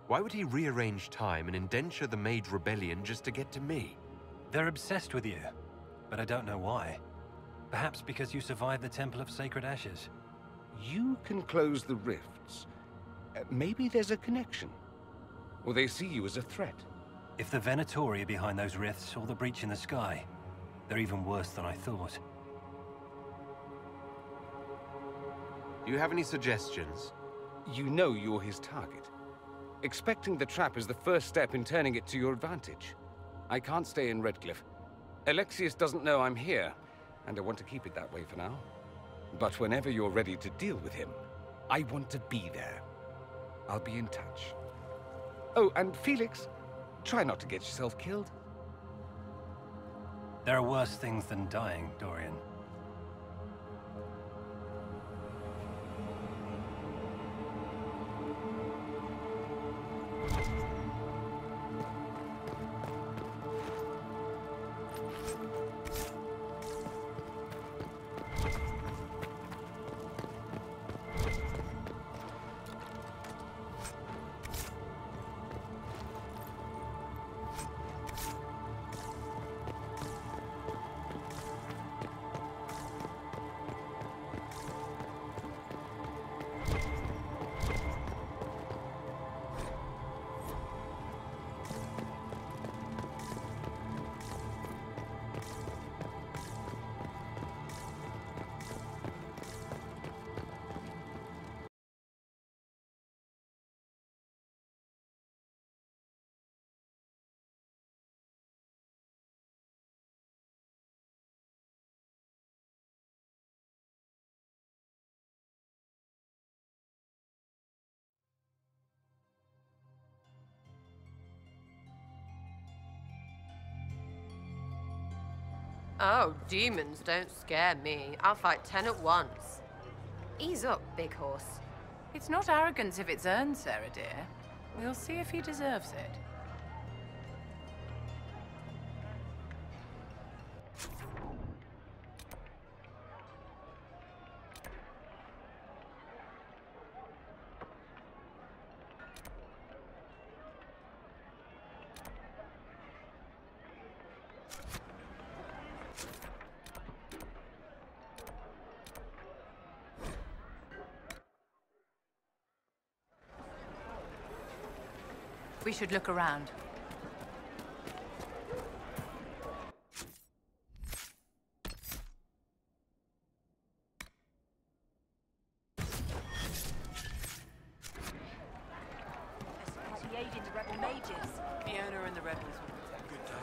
Why would he rearrange time and indenture the Mage Rebellion just to get to me? They're obsessed with you, but I don't know why. Perhaps because you survived the Temple of Sacred Ashes. You can close the rifts. Maybe there's a connection. Or they see you as a threat. If the Venatori are behind those rifts or the breach in the sky, they're even worse than I thought. Do you have any suggestions? You know you're his target. Expecting the trap is the first step in turning it to your advantage. I can't stay in Redcliffe. Alexius doesn't know I'm here, and I want to keep it that way for now. But whenever you're ready to deal with him, I want to be there. I'll be in touch. Oh, and Felix, try not to get yourself killed. There are worse things than dying, Dorian. Oh, demons don't scare me. I'll fight 10 at once. Ease up, big horse. It's not arrogance if it's earned, Sarah dear. We'll see if he deserves it. We should look around. He aided the rebel mages. Fiona and the rebels will protect. Good day.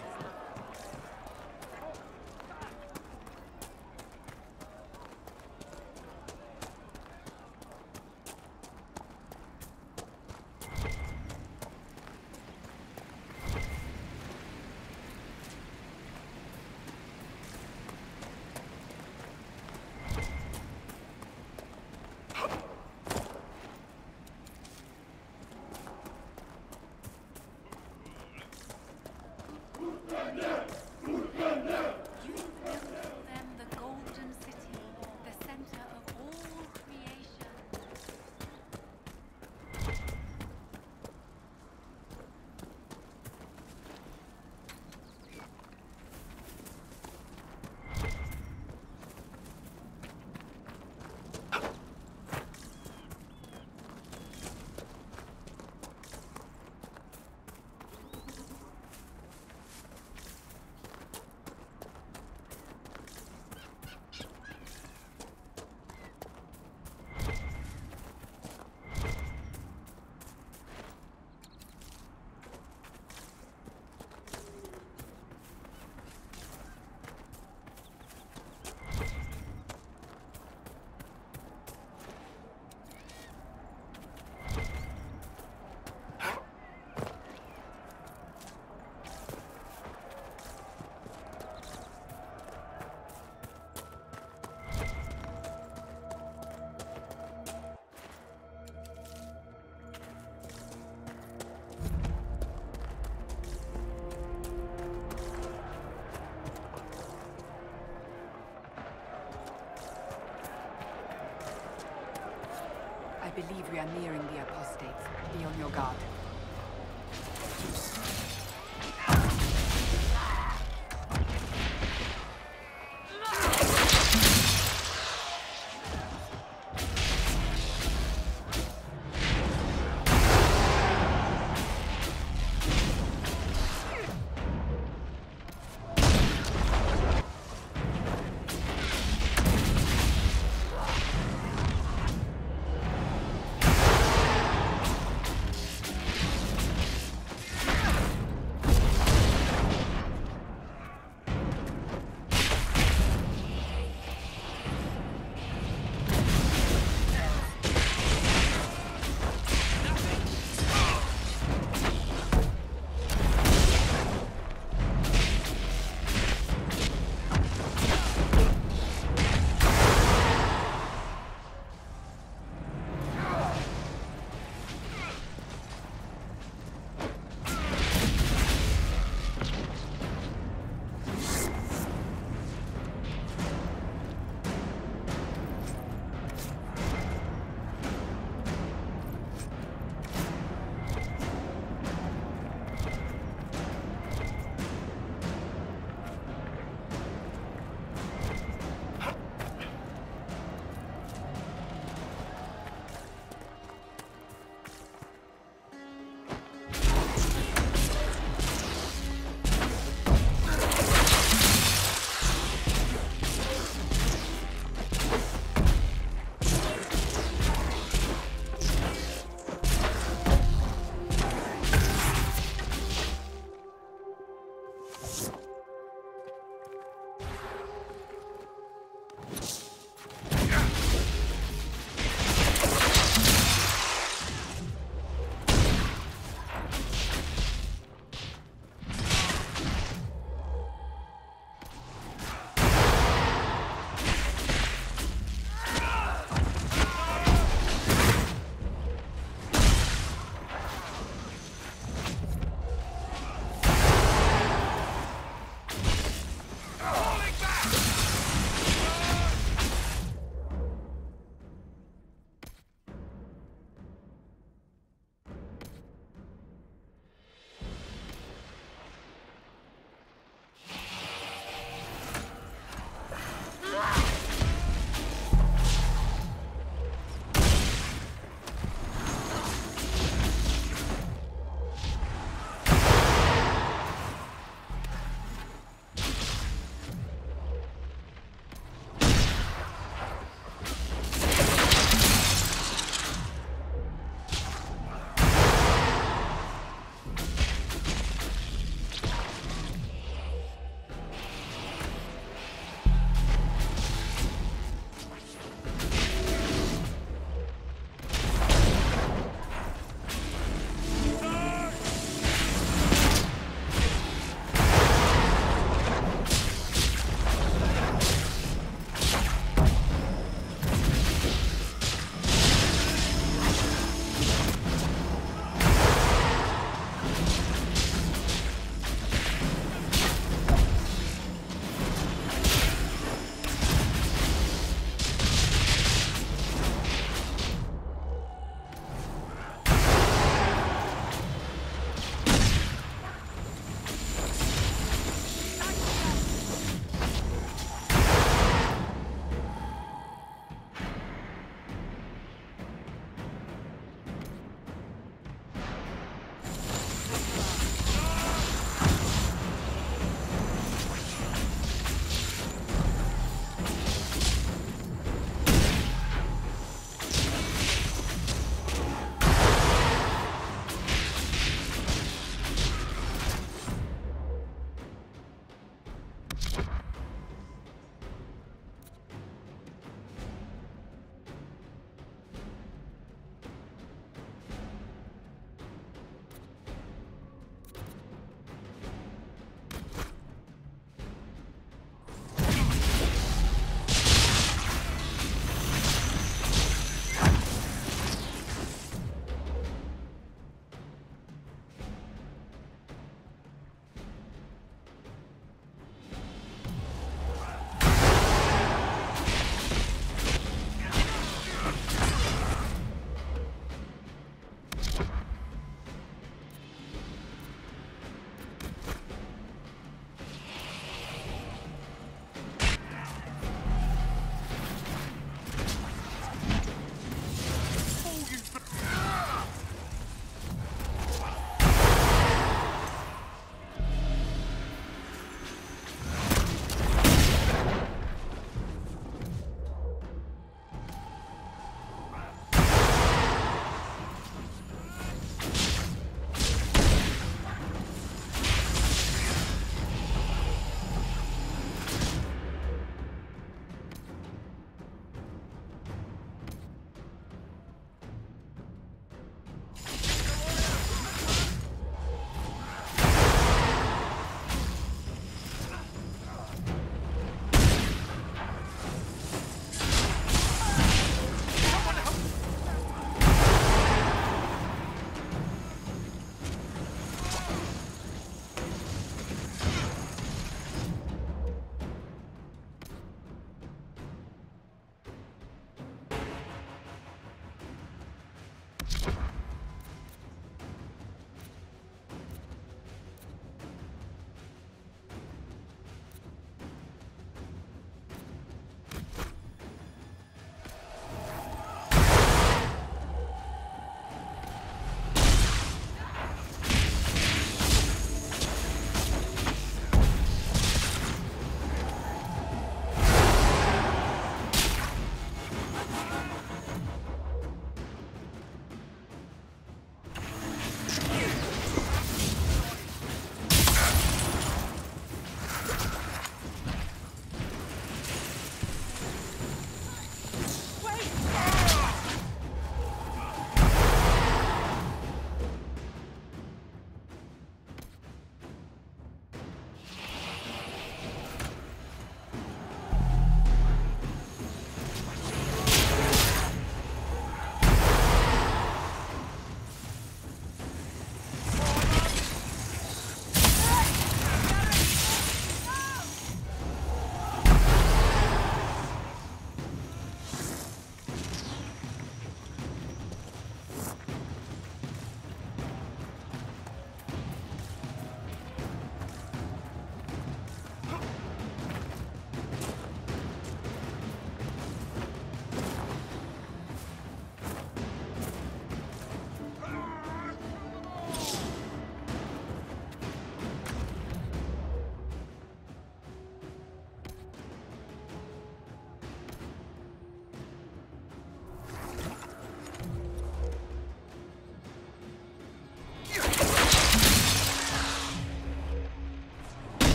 believe we are nearing the apostates. Be on your guard.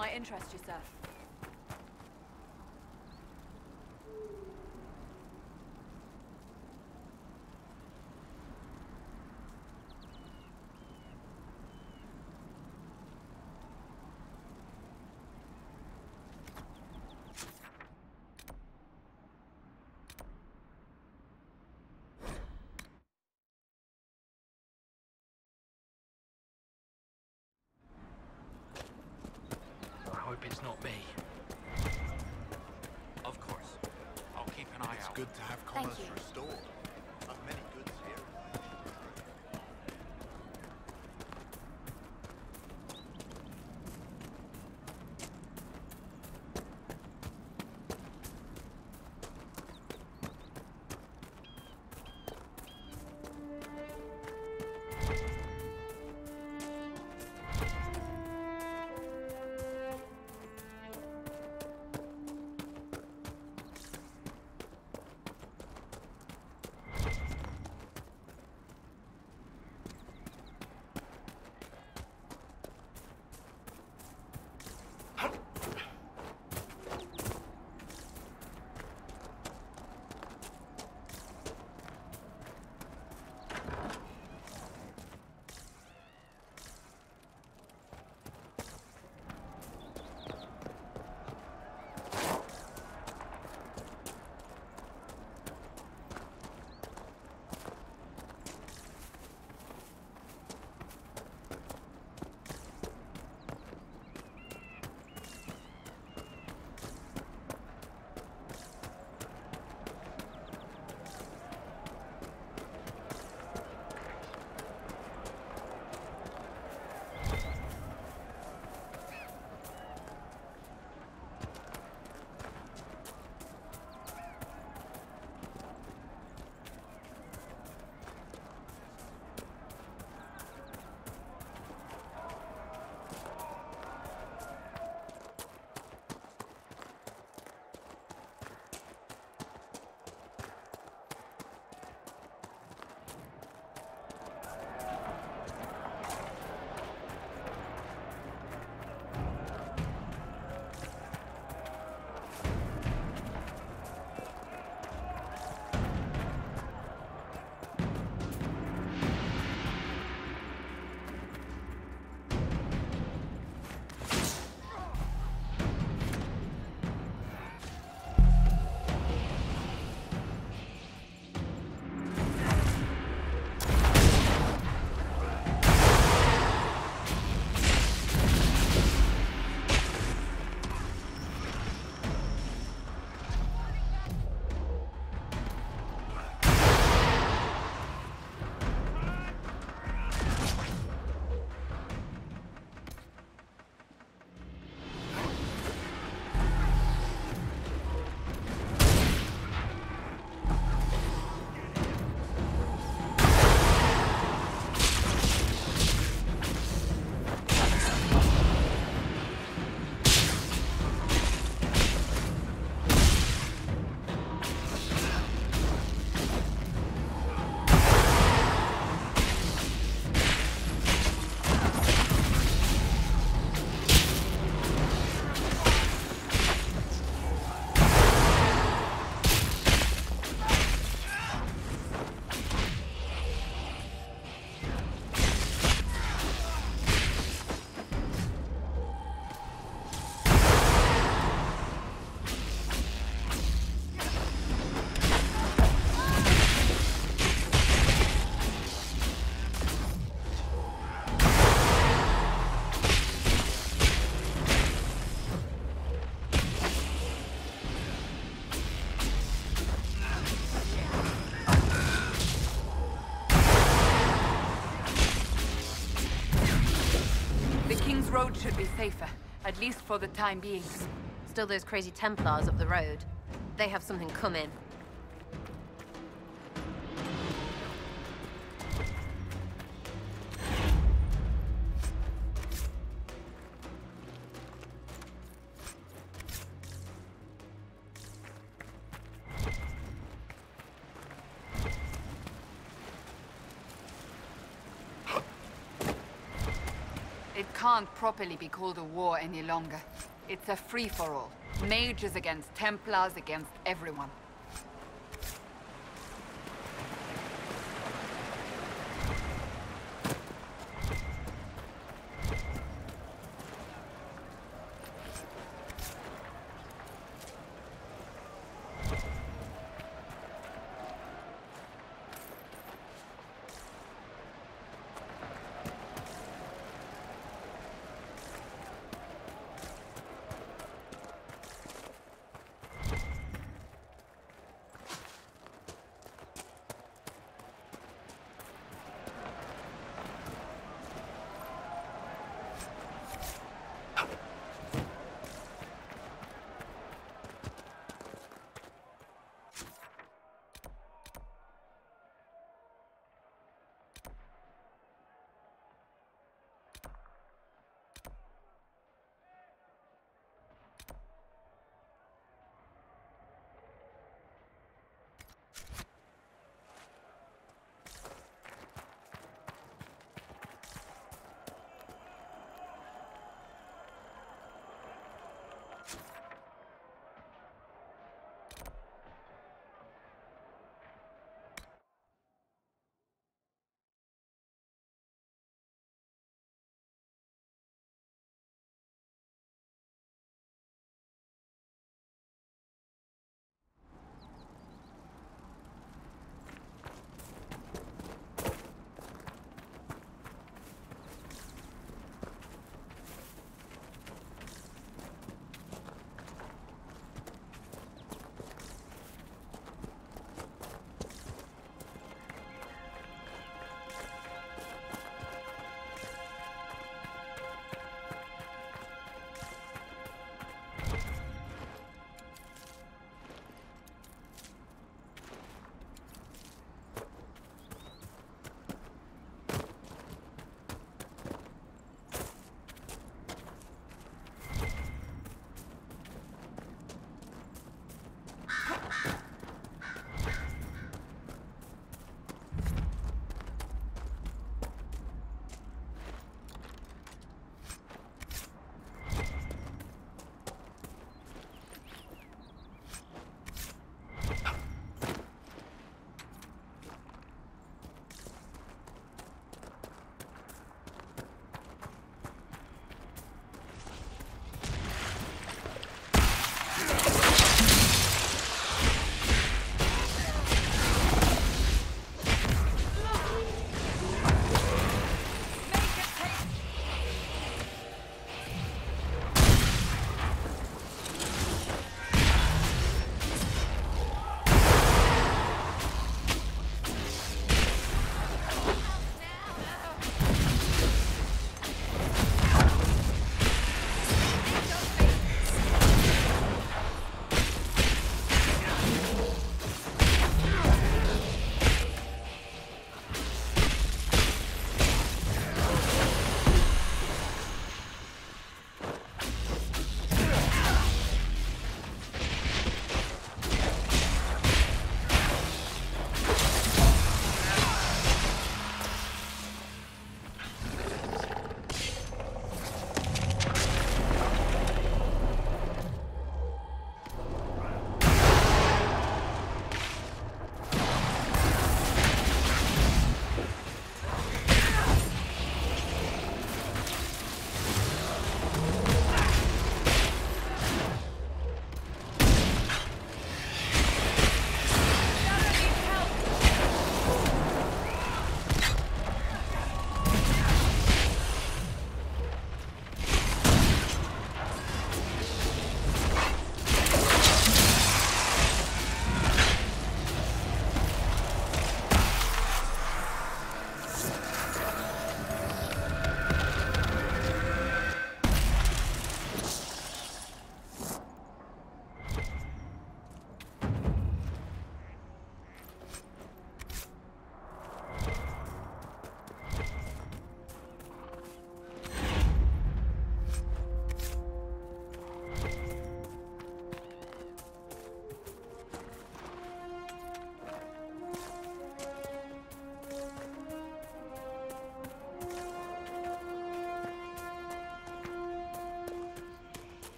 might interest you, sir. I hope it's not me. Of course. I'll keep an eye out. It's good to have commerce restored. I've many goods here. Road should be safer, at least for the time being. Still those crazy Templars up the road. They have something coming. It can't properly be called a war any longer. It's a free-for-all. Mages against Templars against everyone.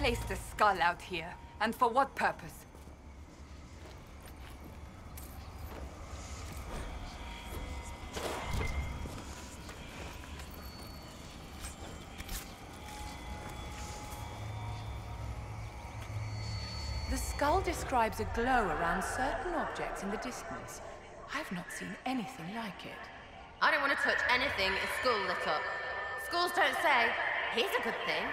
placed a skull out here? And for what purpose? The skull describes a glow around certain objects in the distance. I've not seen anything like it. I don't want to touch anything a school lit up. Schools don't say, here's a good thing.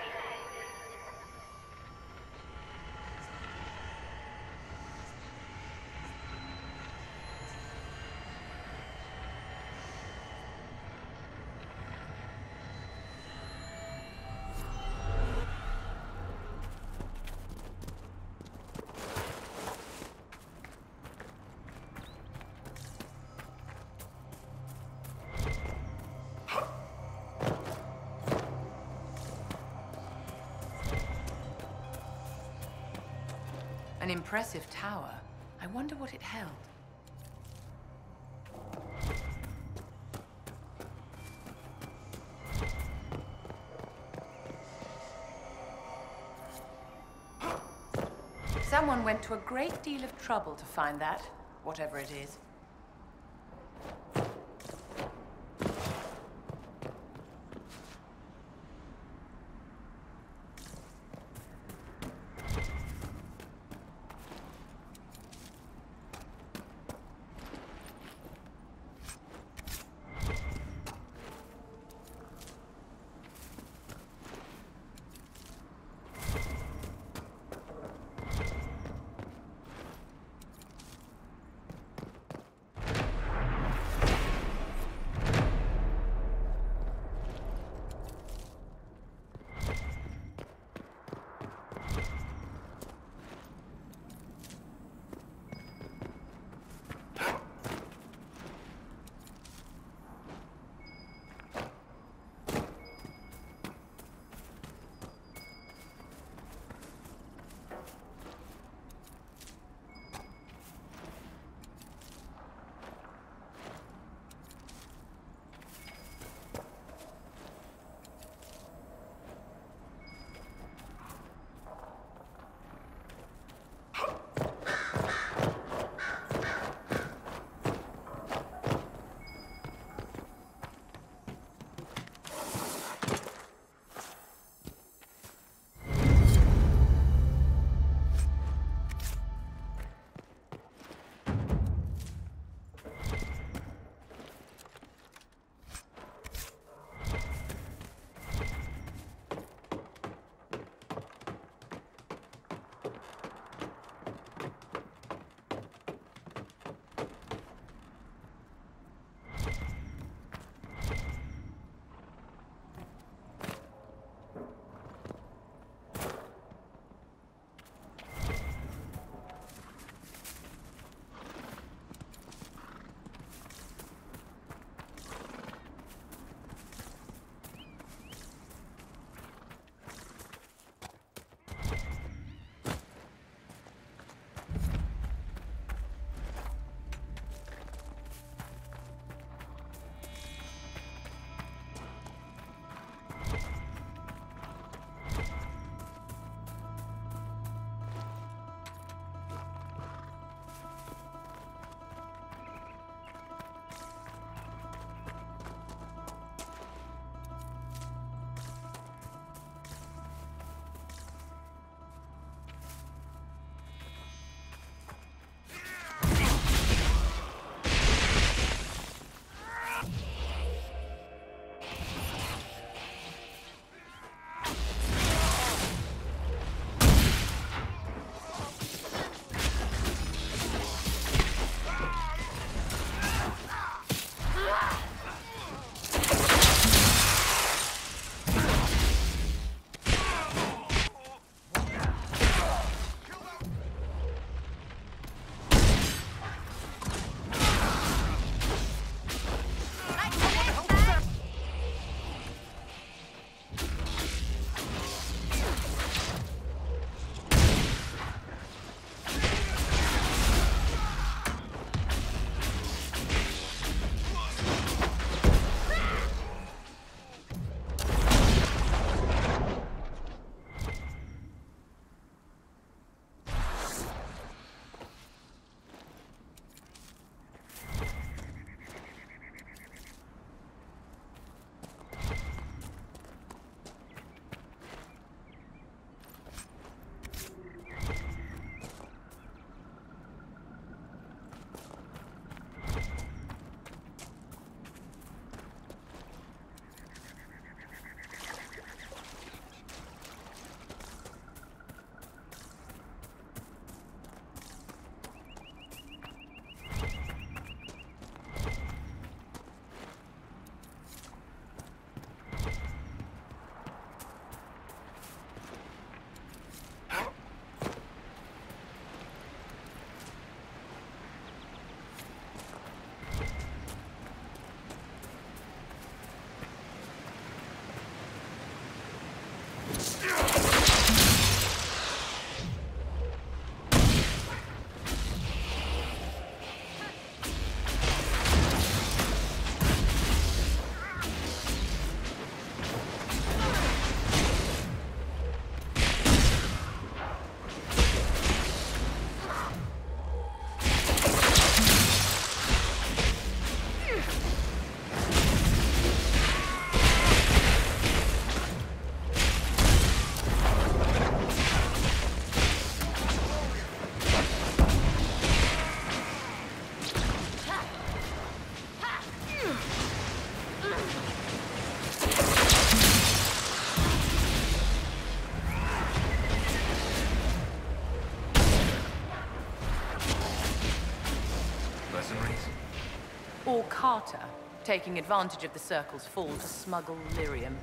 An impressive tower. I wonder what it held. Someone went to a great deal of trouble to find that, whatever it is. Or Carter, taking advantage of the Circle's fall to smuggle lyrium.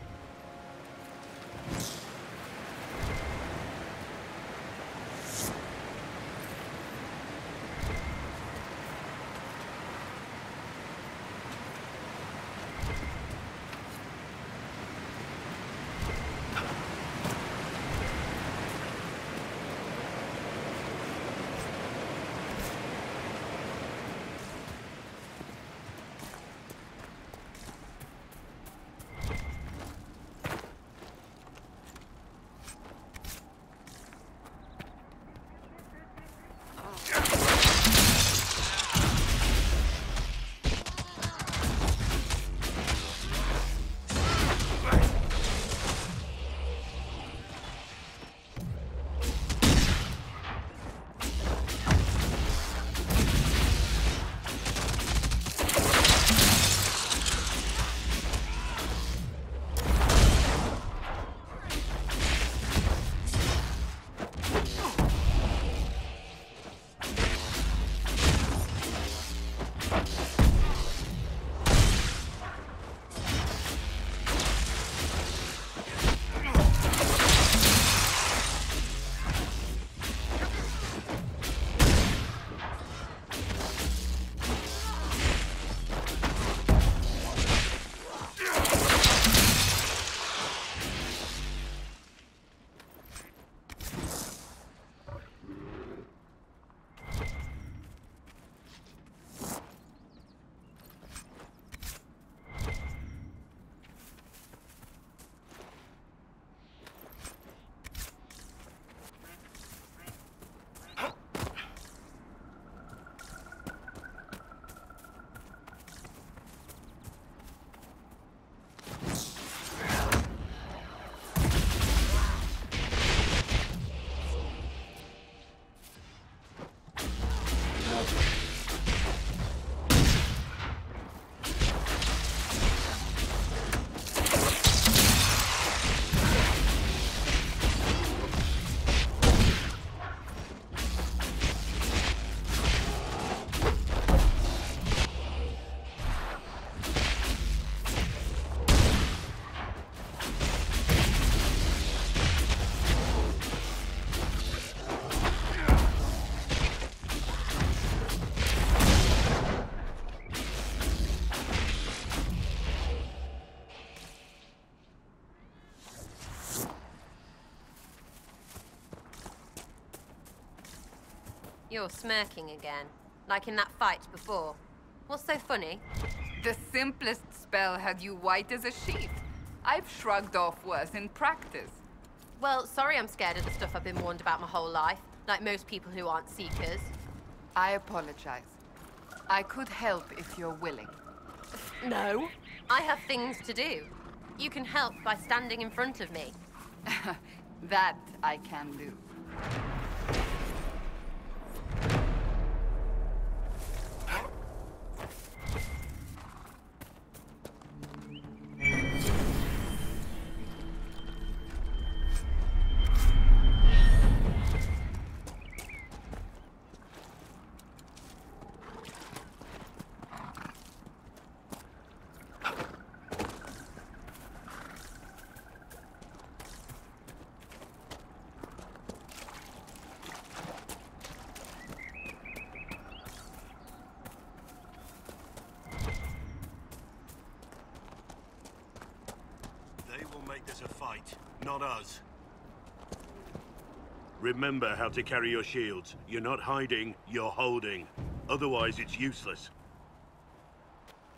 You're smirking again, like in that fight before. What's so funny? The simplest spell had you white as a sheet. I've shrugged off worse in practice. Well, sorry I'm scared of the stuff I've been warned about my whole life, like most people who aren't Seekers. I apologize. I could help if you're willing. No. I have things to do. You can help by standing in front of me. That I can do. Make this a fight, not us. Remember how to carry your shields. You're not hiding, you're holding. Otherwise, it's useless.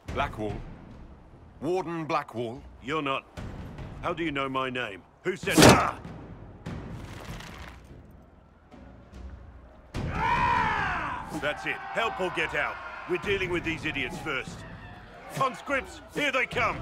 Blackwall. Warden Blackwall. You're not... How do you know my name? Who said... Ah! That's it. Help or get out. We're dealing with these idiots first. Conscripts, here they come!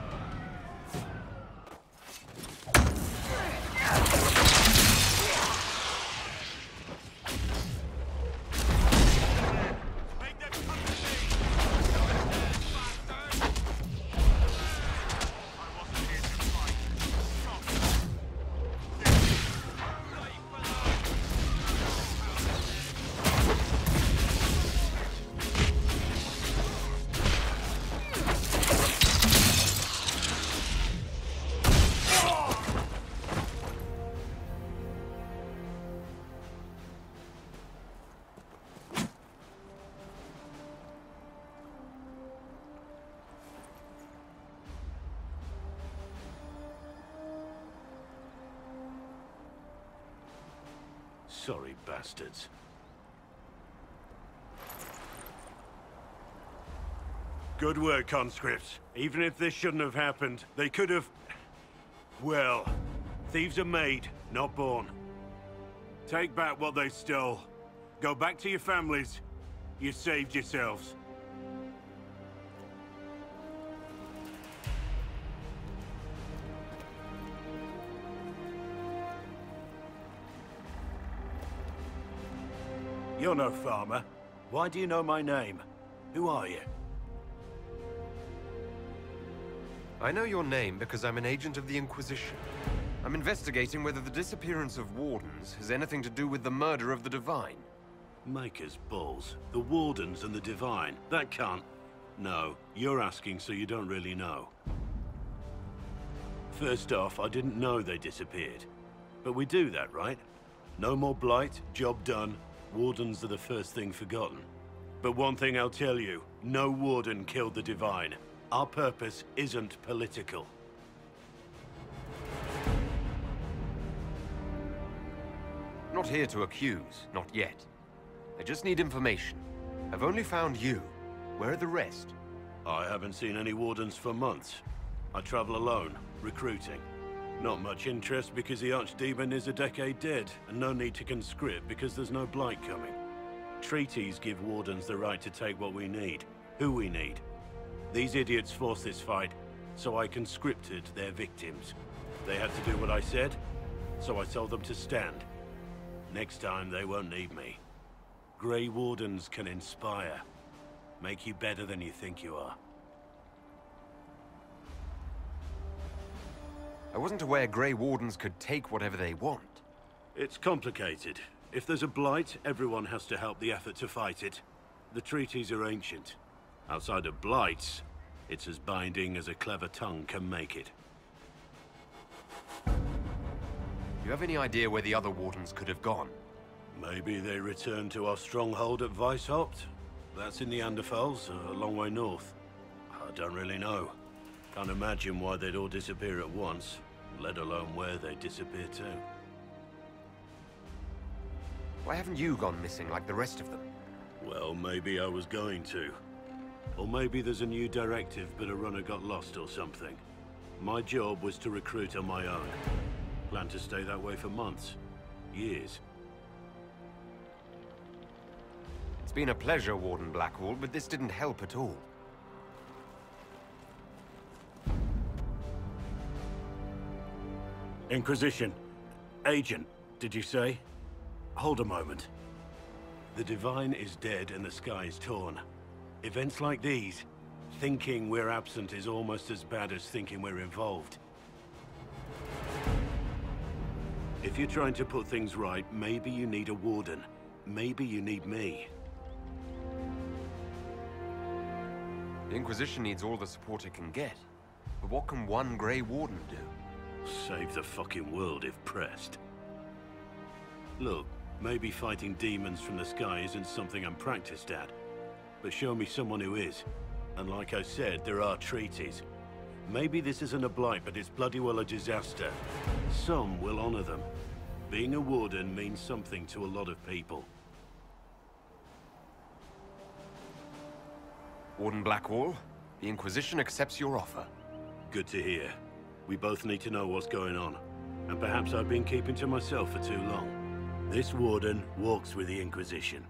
Sorry, bastards. Good work, conscripts. Even if this shouldn't have happened, they could have... Well, thieves are made, not born. Take back what they stole. Go back to your families. You saved yourselves. You're no farmer. Why do you know my name? Who are you? I know your name because I'm an agent of the Inquisition. I'm investigating whether the disappearance of wardens has anything to do with the murder of the Divine. Maker's balls. The Wardens and the Divine. That can't... No, you're asking so you don't really know. First off, I didn't know they disappeared. But we do that, right? No more blight, job done. Wardens are the first thing forgotten. But one thing I'll tell you, no Warden killed the Divine. Our purpose isn't political. Not here to accuse, not yet. I just need information. I've only found you. Where are the rest? I haven't seen any Wardens for months. I travel alone, recruiting. Not much interest because the Archdemon is a decade dead, and no need to conscript because there's no blight coming. Treaties give Wardens the right to take what we need, who we need. These idiots forced this fight, so I conscripted their victims. They had to do what I said, so I told them to stand. Next time, they won't need me. Grey Wardens can inspire. Make you better than you think you are. I wasn't aware Grey Wardens could take whatever they want. It's complicated. If there's a blight, everyone has to help the effort to fight it. The treaties are ancient. Outside of blights, it's as binding as a clever tongue can make it. You have any idea where the other Wardens could have gone? Maybe they returned to our stronghold at Weishaupt? That's in the Anderfels, a long way north. I don't really know. Can't imagine why they'd all disappear at once, let alone where they'd disappear to. Why haven't you gone missing like the rest of them? Well, maybe I was going to. Or maybe there's a new directive, but a runner got lost or something. My job was to recruit on my own. Plan to stay that way for months. Years. It's been a pleasure, Warden Blackwall, but this didn't help at all. Inquisition. Agent, did you say? Hold a moment. The Divine is dead and the sky is torn. Events like these, thinking we're absent is almost as bad as thinking we're involved. If you're trying to put things right, maybe you need a Warden. Maybe you need me. The Inquisition needs all the support it can get. But what can one Grey Warden do? Save the fucking world if pressed. Look, maybe fighting demons from the sky isn't something I'm practiced at. But show me someone who is. And like I said, there are treaties. Maybe this isn't a blight, but it's bloody well a disaster. Some will honor them. Being a Warden means something to a lot of people. Warden Blackwall, the Inquisition accepts your offer. Good to hear. We both need to know what's going on. And perhaps I've been keeping to myself for too long. This Warden walks with the Inquisition.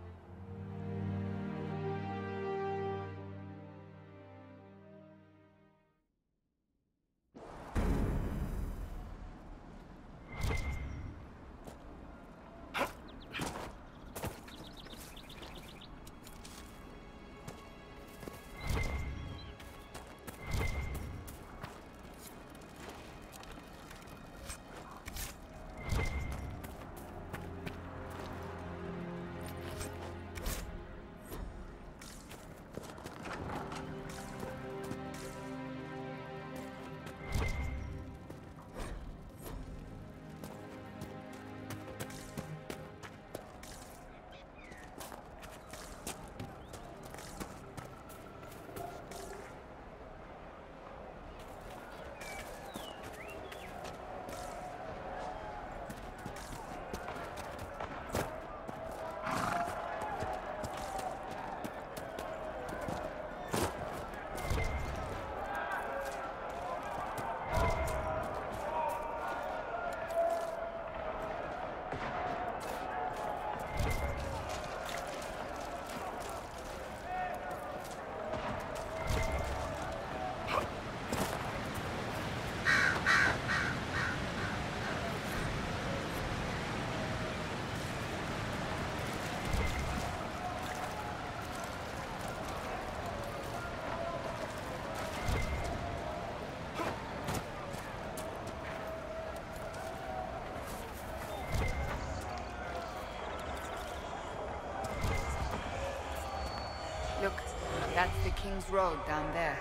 That's the King's Road down there.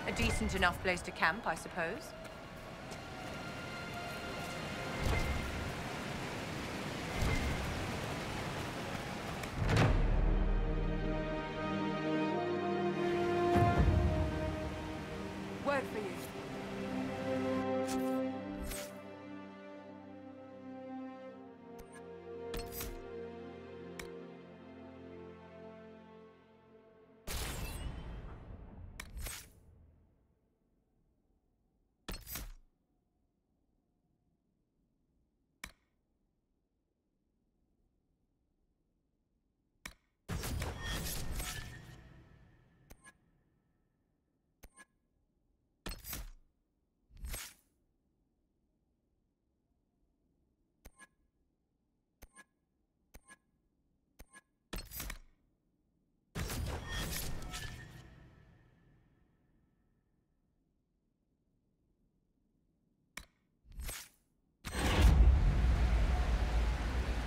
A decent enough place to camp, I suppose. Word for you.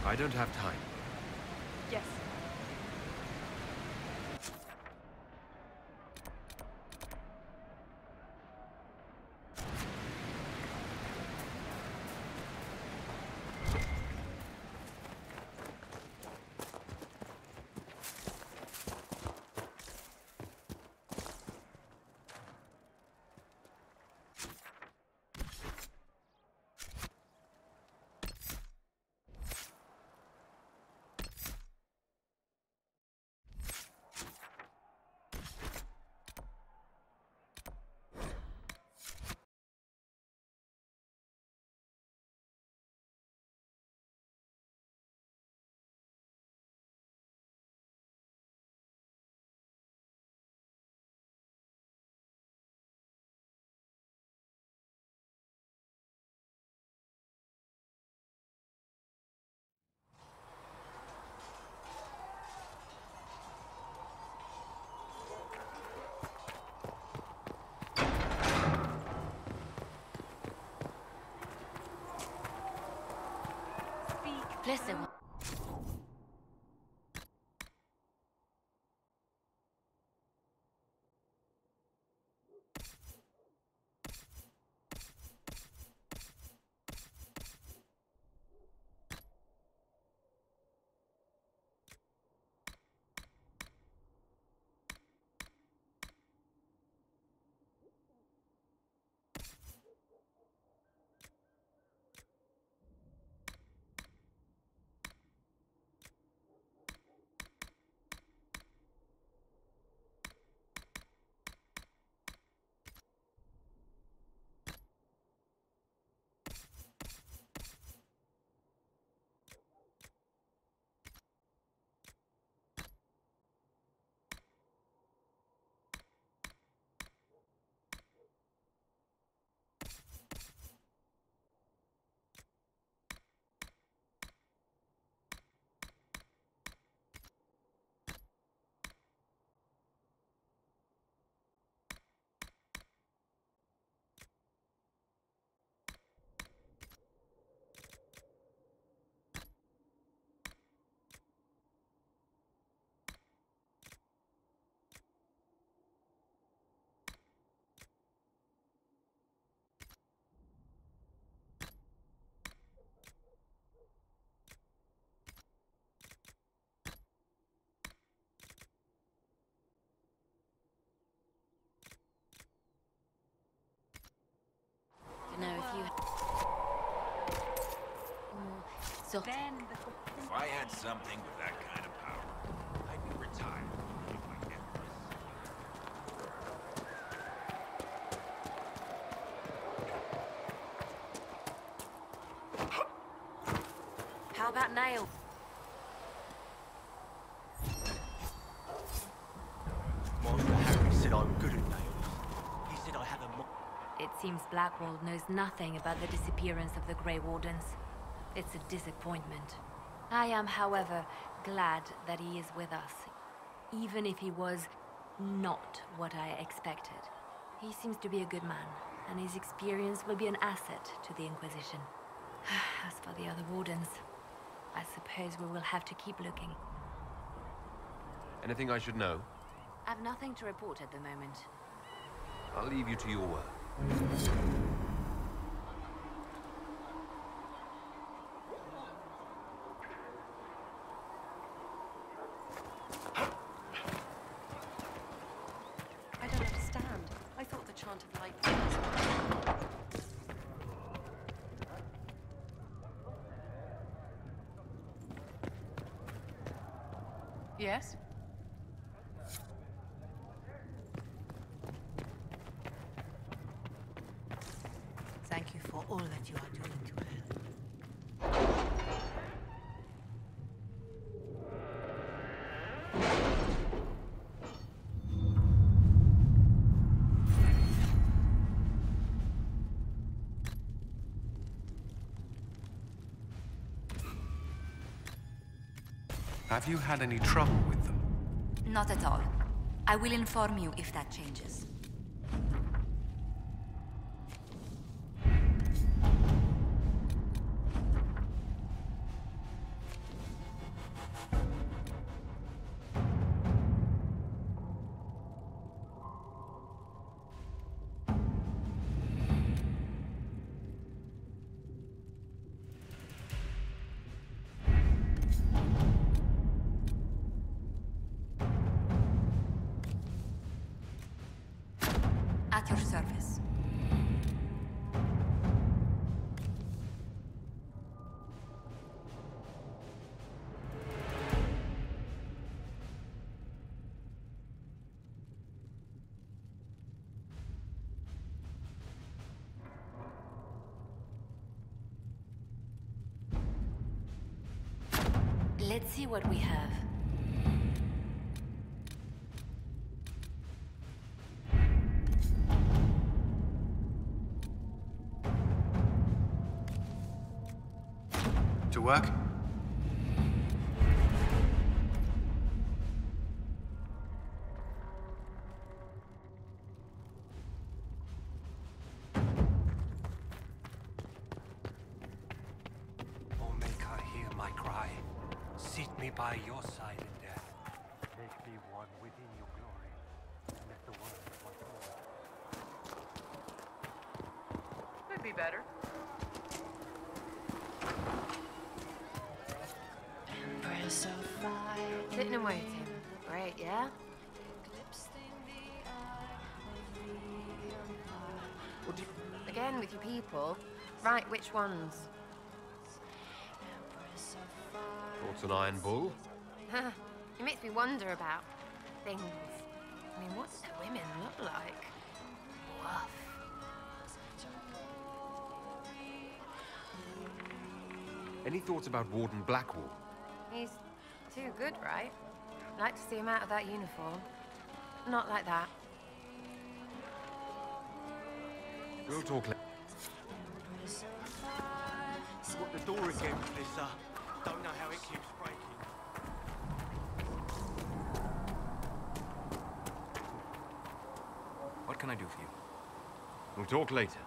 I don't have time. Yes. Listen. If I had something with that kind of power, I'd be retired. How about nail? Master Harry said I'm good at nails. He said I have a It seems Blackwall knows nothing about the disappearance of the Grey Wardens. It's a disappointment. I am, however, glad that he is with us, even if he was not what I expected. He seems to be a good man, and his experience will be an asset to the Inquisition. As for the other wardens, I suppose we will have to keep looking. Anything I should know? I've nothing to report at the moment. I'll leave you to your work. I don't understand. I thought the chant of light was... Yes? Thank you for all that you are doing to her. Have you had any trouble with them? Not at all. I will inform you if that changes. At your service. Let's see what we have. To work? O Maker, hear my cry. Seat me by your side in death. Make me one within your glory. And let the word of my sword. Could be better. Sitting and waiting. Great, yeah? Again with your people. Right, which ones? Thoughts on Iron Bull? It makes me wonder about things. I mean, what do the women look like? Woof. Any thoughts about Warden Blackwall? He's too good, right? Like to see him out of that uniform. Not like that. We'll talk later. Got the door again, Melissa. Don't know how it keeps breaking. What can I do for you? We'll talk later.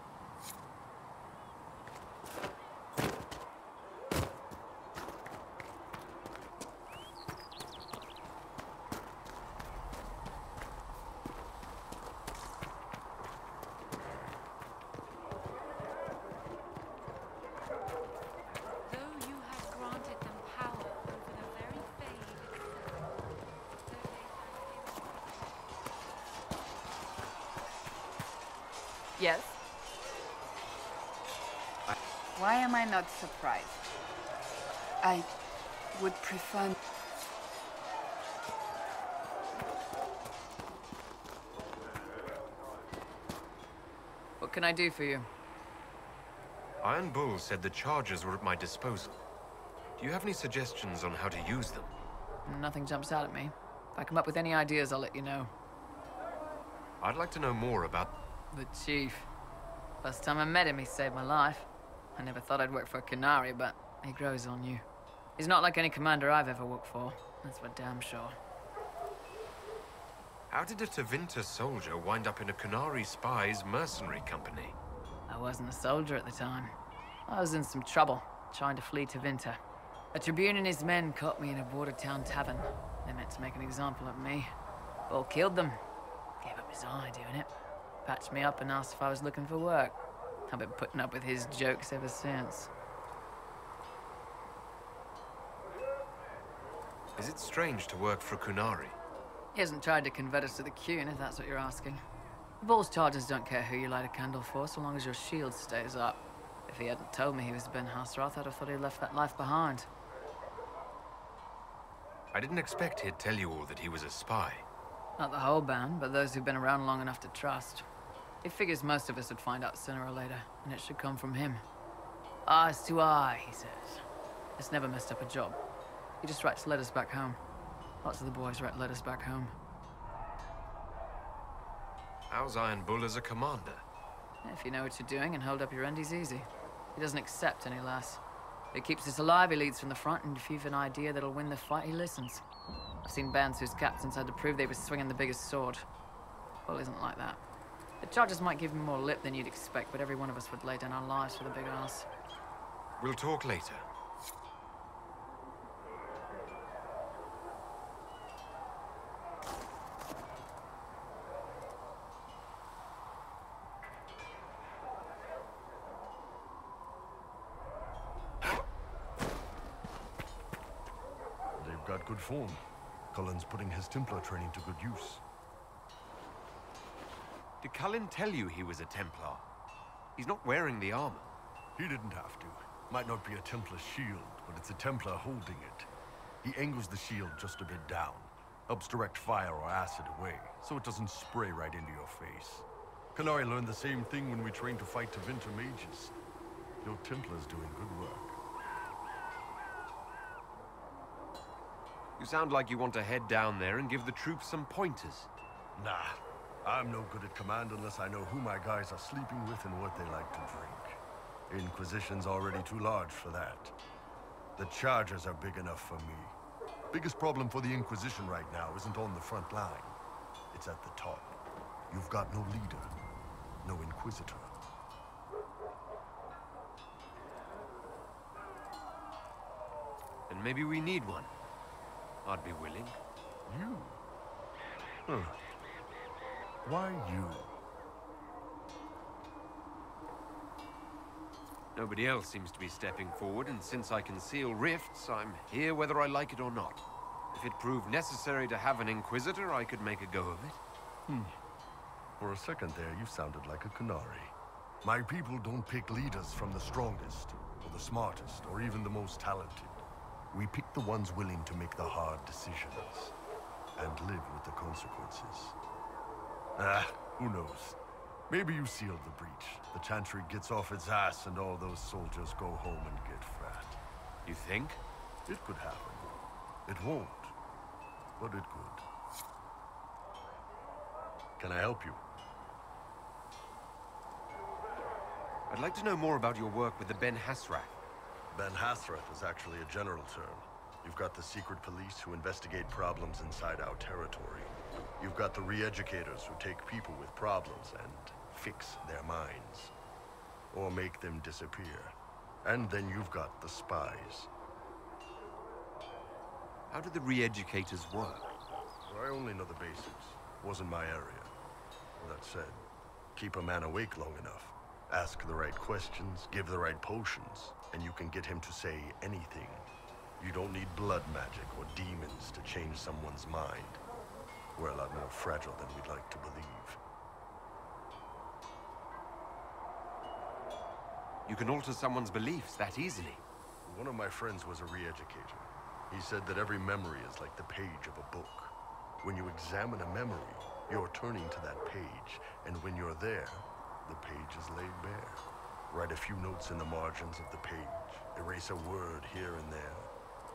Yes? Why am I not surprised? I would prefer... What can I do for you? Iron Bull said the charges were at my disposal. Do you have any suggestions on how to use them? Nothing jumps out at me. If I come up with any ideas, I'll let you know. I'd like to know more about... The Chief. First time I met him, he saved my life. I never thought I'd work for a Canary, but He grows on you. He's not like any commander I've ever worked for. That's for damn sure. How did a Tevinter soldier wind up in a Qunari spy's mercenary company? I wasn't a soldier at the time. I was in some trouble, trying to flee Tevinter. A Tribune and his men caught me in a border town tavern. They meant to make an example of me. Bull killed them. Gave up his eye doing it. Patched me up and asked if I was looking for work. I've been putting up with his jokes ever since. Is it strange to work for Qunari? He hasn't tried to convert us to the Qun, if that's what you're asking. The Bull's chargers don't care who you light a candle for, so long as your shield stays up. If he hadn't told me he was Ben Hasrath, I'd have thought he'd left that life behind. I didn't expect he'd tell you all that he was a spy. Not the whole band, but those who've been around long enough to trust. He figures most of us would find out sooner or later, and it should come from him. Eyes to eye, he says. It's never messed up a job. He just writes letters back home. Lots of the boys write letters back home. How's Iron Bull as a commander? If you know what you're doing and hold up your end, he's easy. He doesn't accept any less. If he keeps us alive, he leads from the front, and if you've an idea that'll win the fight, he listens. I've seen bands whose captains had to prove they were swinging the biggest sword. Bull isn't like that. The charges might give him more lip than you'd expect, but every one of us would lay down our lives for the big ass. We'll talk later. They've got good form. Cullen's putting his Templar training to good use. Did Cullen tell you he was a Templar? He's not wearing the armor. He didn't have to. Might not be a Templar shield, but it's a Templar holding it. He angles the shield just a bit down. Helps direct fire or acid away, so it doesn't spray right into your face. Qunari learned the same thing when we trained to fight Tevinter mages. Your Templar's doing good work. You sound like you want to head down there and give the troops some pointers. Nah. I'm no good at command unless I know who my guys are sleeping with and what they like to drink. Inquisition's already too large for that. The chargers are big enough for me. Biggest problem for the Inquisition right now isn't on the front line. It's at the top. You've got no leader, no Inquisitor. And maybe we need one. I'd be willing. You? Huh. Why you? Nobody else seems to be stepping forward, and since I can seal rifts, I'm here whether I like it or not. If it proved necessary to have an Inquisitor, I could make a go of it. For a second there, you sounded like a Qunari. My people don't pick leaders from the strongest, or the smartest, or even the most talented. We pick the ones willing to make the hard decisions, and live with the consequences. Who knows? Maybe you sealed the breach. The Chantry gets off its ass and all those soldiers go home and get fat. You think? It could happen. It won't, but it could. Can I help you? I'd like to know more about your work with the Ben Hasrath. Ben Hasrath is actually a general term. You've got the secret police who investigate problems inside our territory. You've got the re-educators who take people with problems and fix their minds. Or make them disappear. And then you've got the spies. How do the re-educators work? I only know the basics. Wasn't my area. That said, keep a man awake long enough. Ask the right questions, give the right potions, and you can get him to say anything. You don't need blood magic or demons to change someone's mind. We're a lot more fragile than we'd like to believe. You can alter someone's beliefs that easily. One of my friends was a re-educator. He said that every memory is like the page of a book. When you examine a memory, you're turning to that page, and when you're there, the page is laid bare. Write a few notes in the margins of the page, erase a word here and there,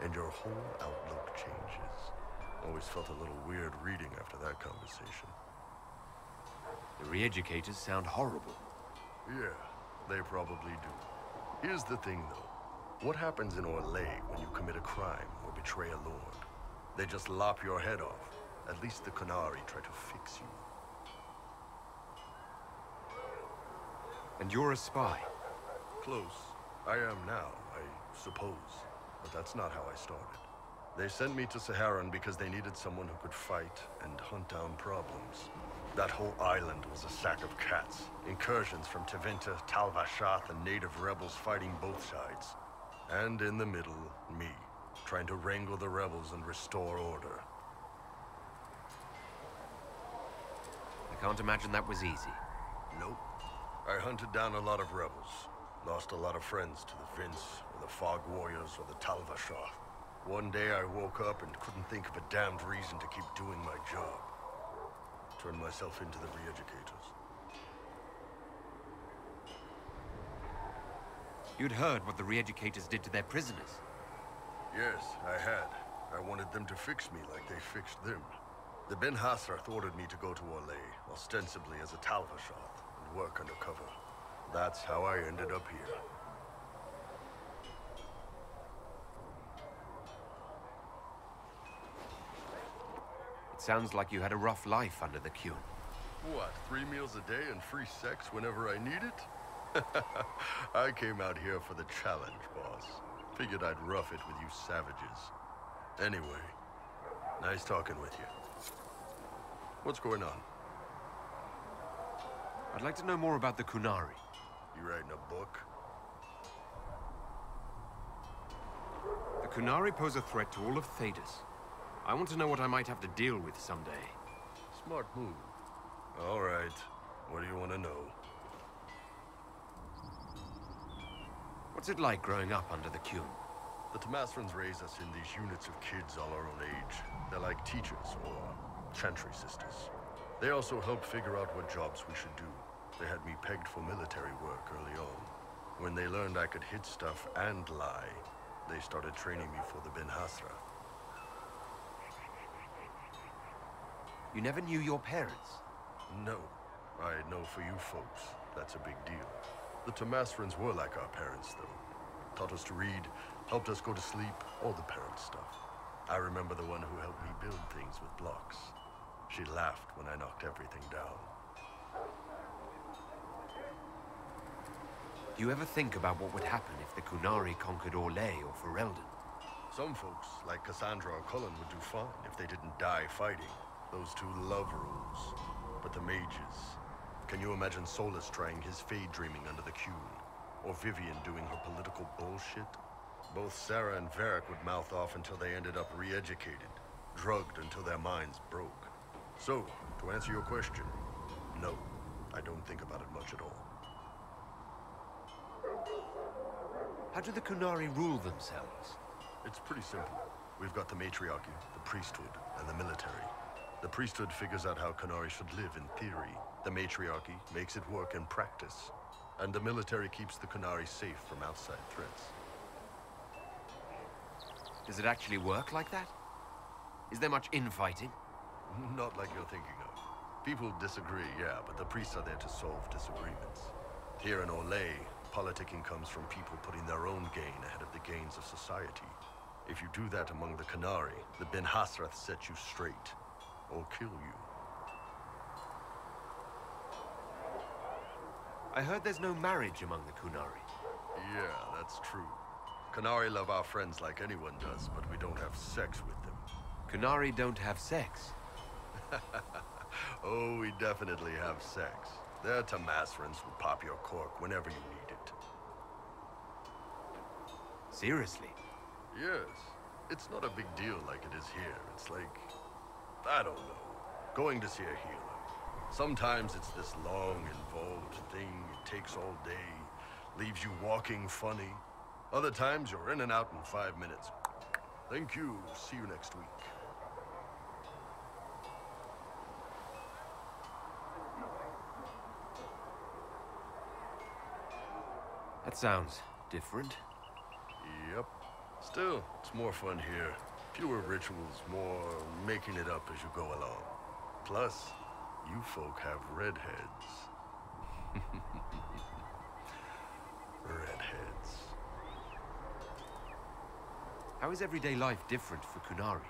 and your whole outlook changes. Always felt a little weird reading after that conversation. The re-educators sound horrible. Yeah, they probably do. Here's the thing, though. What happens in Orlais when you commit a crime or betray a lord? They just lop your head off. At least the Qunari try to fix you. And you're a spy? Close. I am now, I suppose. But that's not how I started. They sent me to Saharan because they needed someone who could fight and hunt down problems. That whole island was a sack of cats. Incursions from Tevinter, Tal Vashath, and native rebels fighting both sides. And in the middle, me, trying to wrangle the rebels and restore order. I can't imagine that was easy. Nope. I hunted down a lot of rebels. Lost a lot of friends to the Vince, or the Fog Warriors, or the Tal Vashath. One day I woke up and couldn't think of a damned reason to keep doing my job. Turned myself into the re-educators. You'd heard what the re-educators did to their prisoners. Yes, I had. I wanted them to fix me like they fixed them. The Ben Hasrath ordered me to go to Orlais, ostensibly as a Tal Vashath, and work undercover. That's how I ended up here. It sounds like you had a rough life under the Qun. What, 3 meals a day and free sex whenever I need it? I came out here for the challenge, boss. Figured I'd rough it with you savages. Anyway, nice talking with you. What's going on? I'd like to know more about the Qunari. You writing a book? The Qunari pose a threat to all of Thedas. I want to know what I might have to deal with someday. Smart move. All right. What do you want to know? What's it like growing up under the Qun? The Tamasrans raise us in these units of kids all our own age. They're like teachers, or chantry sisters. They also help figure out what jobs we should do. They had me pegged for military work early on. When they learned I could hit stuff and lie, they started training me for the Ben Hasra. You never knew your parents? No. I know for you folks, that's a big deal. The Tamasrans were like our parents, though. Taught us to read, helped us go to sleep, all the parent stuff. I remember the one who helped me build things with blocks. She laughed when I knocked everything down. Do you ever think about what would happen if the Qunari conquered Orlais or Ferelden? Some folks, like Cassandra or Cullen, would do fine if they didn't die fighting. Those two love rules. But the mages... Can you imagine Solus trying his fade dreaming under the Qun? Or Vivian doing her political bullshit? Both Sarah and Varric would mouth off until they ended up re-educated. Drugged until their minds broke. So, to answer your question, no. I don't think about it much at all. How do the Qunari rule themselves? It's pretty simple. We've got the matriarchy, the priesthood, and the military. The priesthood figures out how Qunari should live in theory. The matriarchy makes it work in practice. And the military keeps the Qunari safe from outside threats. Does it actually work like that? Is there much infighting? Not like you're thinking of. People disagree, yeah, but the priests are there to solve disagreements. Here in Orlais, politicking comes from people putting their own gain ahead of the gains of society. If you do that among the Qunari, the Ben Hasrath set you straight. Or kill you. I heard there's no marriage among the Qunari. Yeah, that's true. Qunari love our friends like anyone does, but we don't have sex with them. Qunari don't have sex? Oh, we definitely have sex. They're Tamasrans who pop your cork whenever you need it. Seriously? Yes. It's not a big deal like it is here. It's like... I don't know. Going to see a healer. Sometimes it's this long, involved thing. It takes all day. Leaves you walking funny. Other times you're in and out in 5 minutes. Thank you. See you next week. That sounds different. Yep. Still, it's more fun here. Fewer rituals, more making it up as you go along. Plus, you folk have redheads. Redheads. How is everyday life different for Qunari?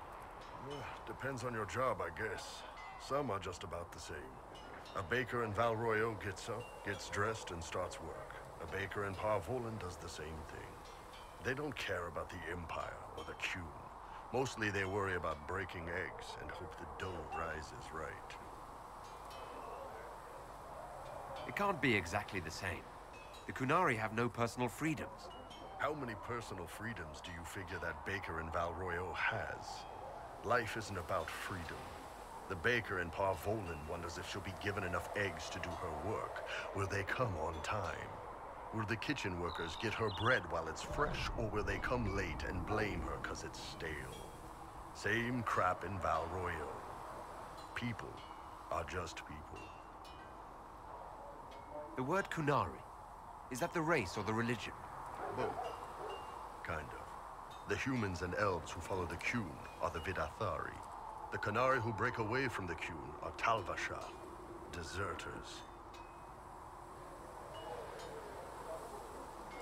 Depends on your job, I guess. Some are just about the same. A baker in Val Royeaux gets up, gets dressed, and starts work. A baker in Parvolan does the same thing. They don't care about the Empire or the Qun. Mostly they worry about breaking eggs and hope the dough rises right. It can't be exactly the same. The Qunari have no personal freedoms. How many personal freedoms do you figure that baker in Val Royeaux has? Life isn't about freedom. The baker in Parvolan wonders if she'll be given enough eggs to do her work. Will they come on time? Will the kitchen workers get her bread while it's fresh, or will they come late and blame her because it's stale? Same crap in Val Royeaux. People are just people. The word Qunari, is that the race or the religion? Both. Kind of. The humans and elves who follow the Qun are the Vidathari. The Qunari who break away from the Qun are Talvasha, deserters.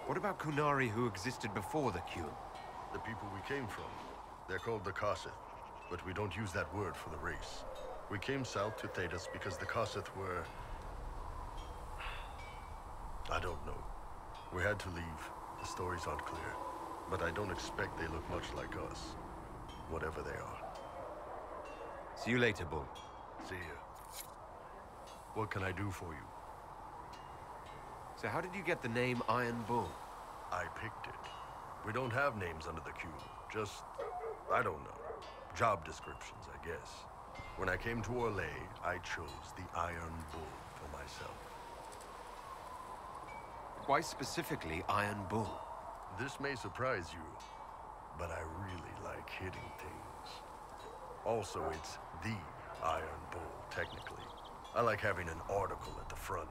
What about Qunari who existed before the Qun? The people we came from. They're called the Kasith, but we don't use that word for the race. We came south to Thedas because the Kasith were... I don't know. We had to leave. The stories aren't clear. But I don't expect they look much like us. Whatever they are. See you later, Bull. See ya. What can I do for you? So how did you get the name Iron Bull? I picked it. We don't have names under the Qun. Just, I don't know. Job descriptions, I guess. When I came to Orlais, I chose the Iron Bull for myself. Why specifically Iron Bull? This may surprise you, but I really like hitting things. Also, it's the Iron Bull, technically. I like having an article at the front.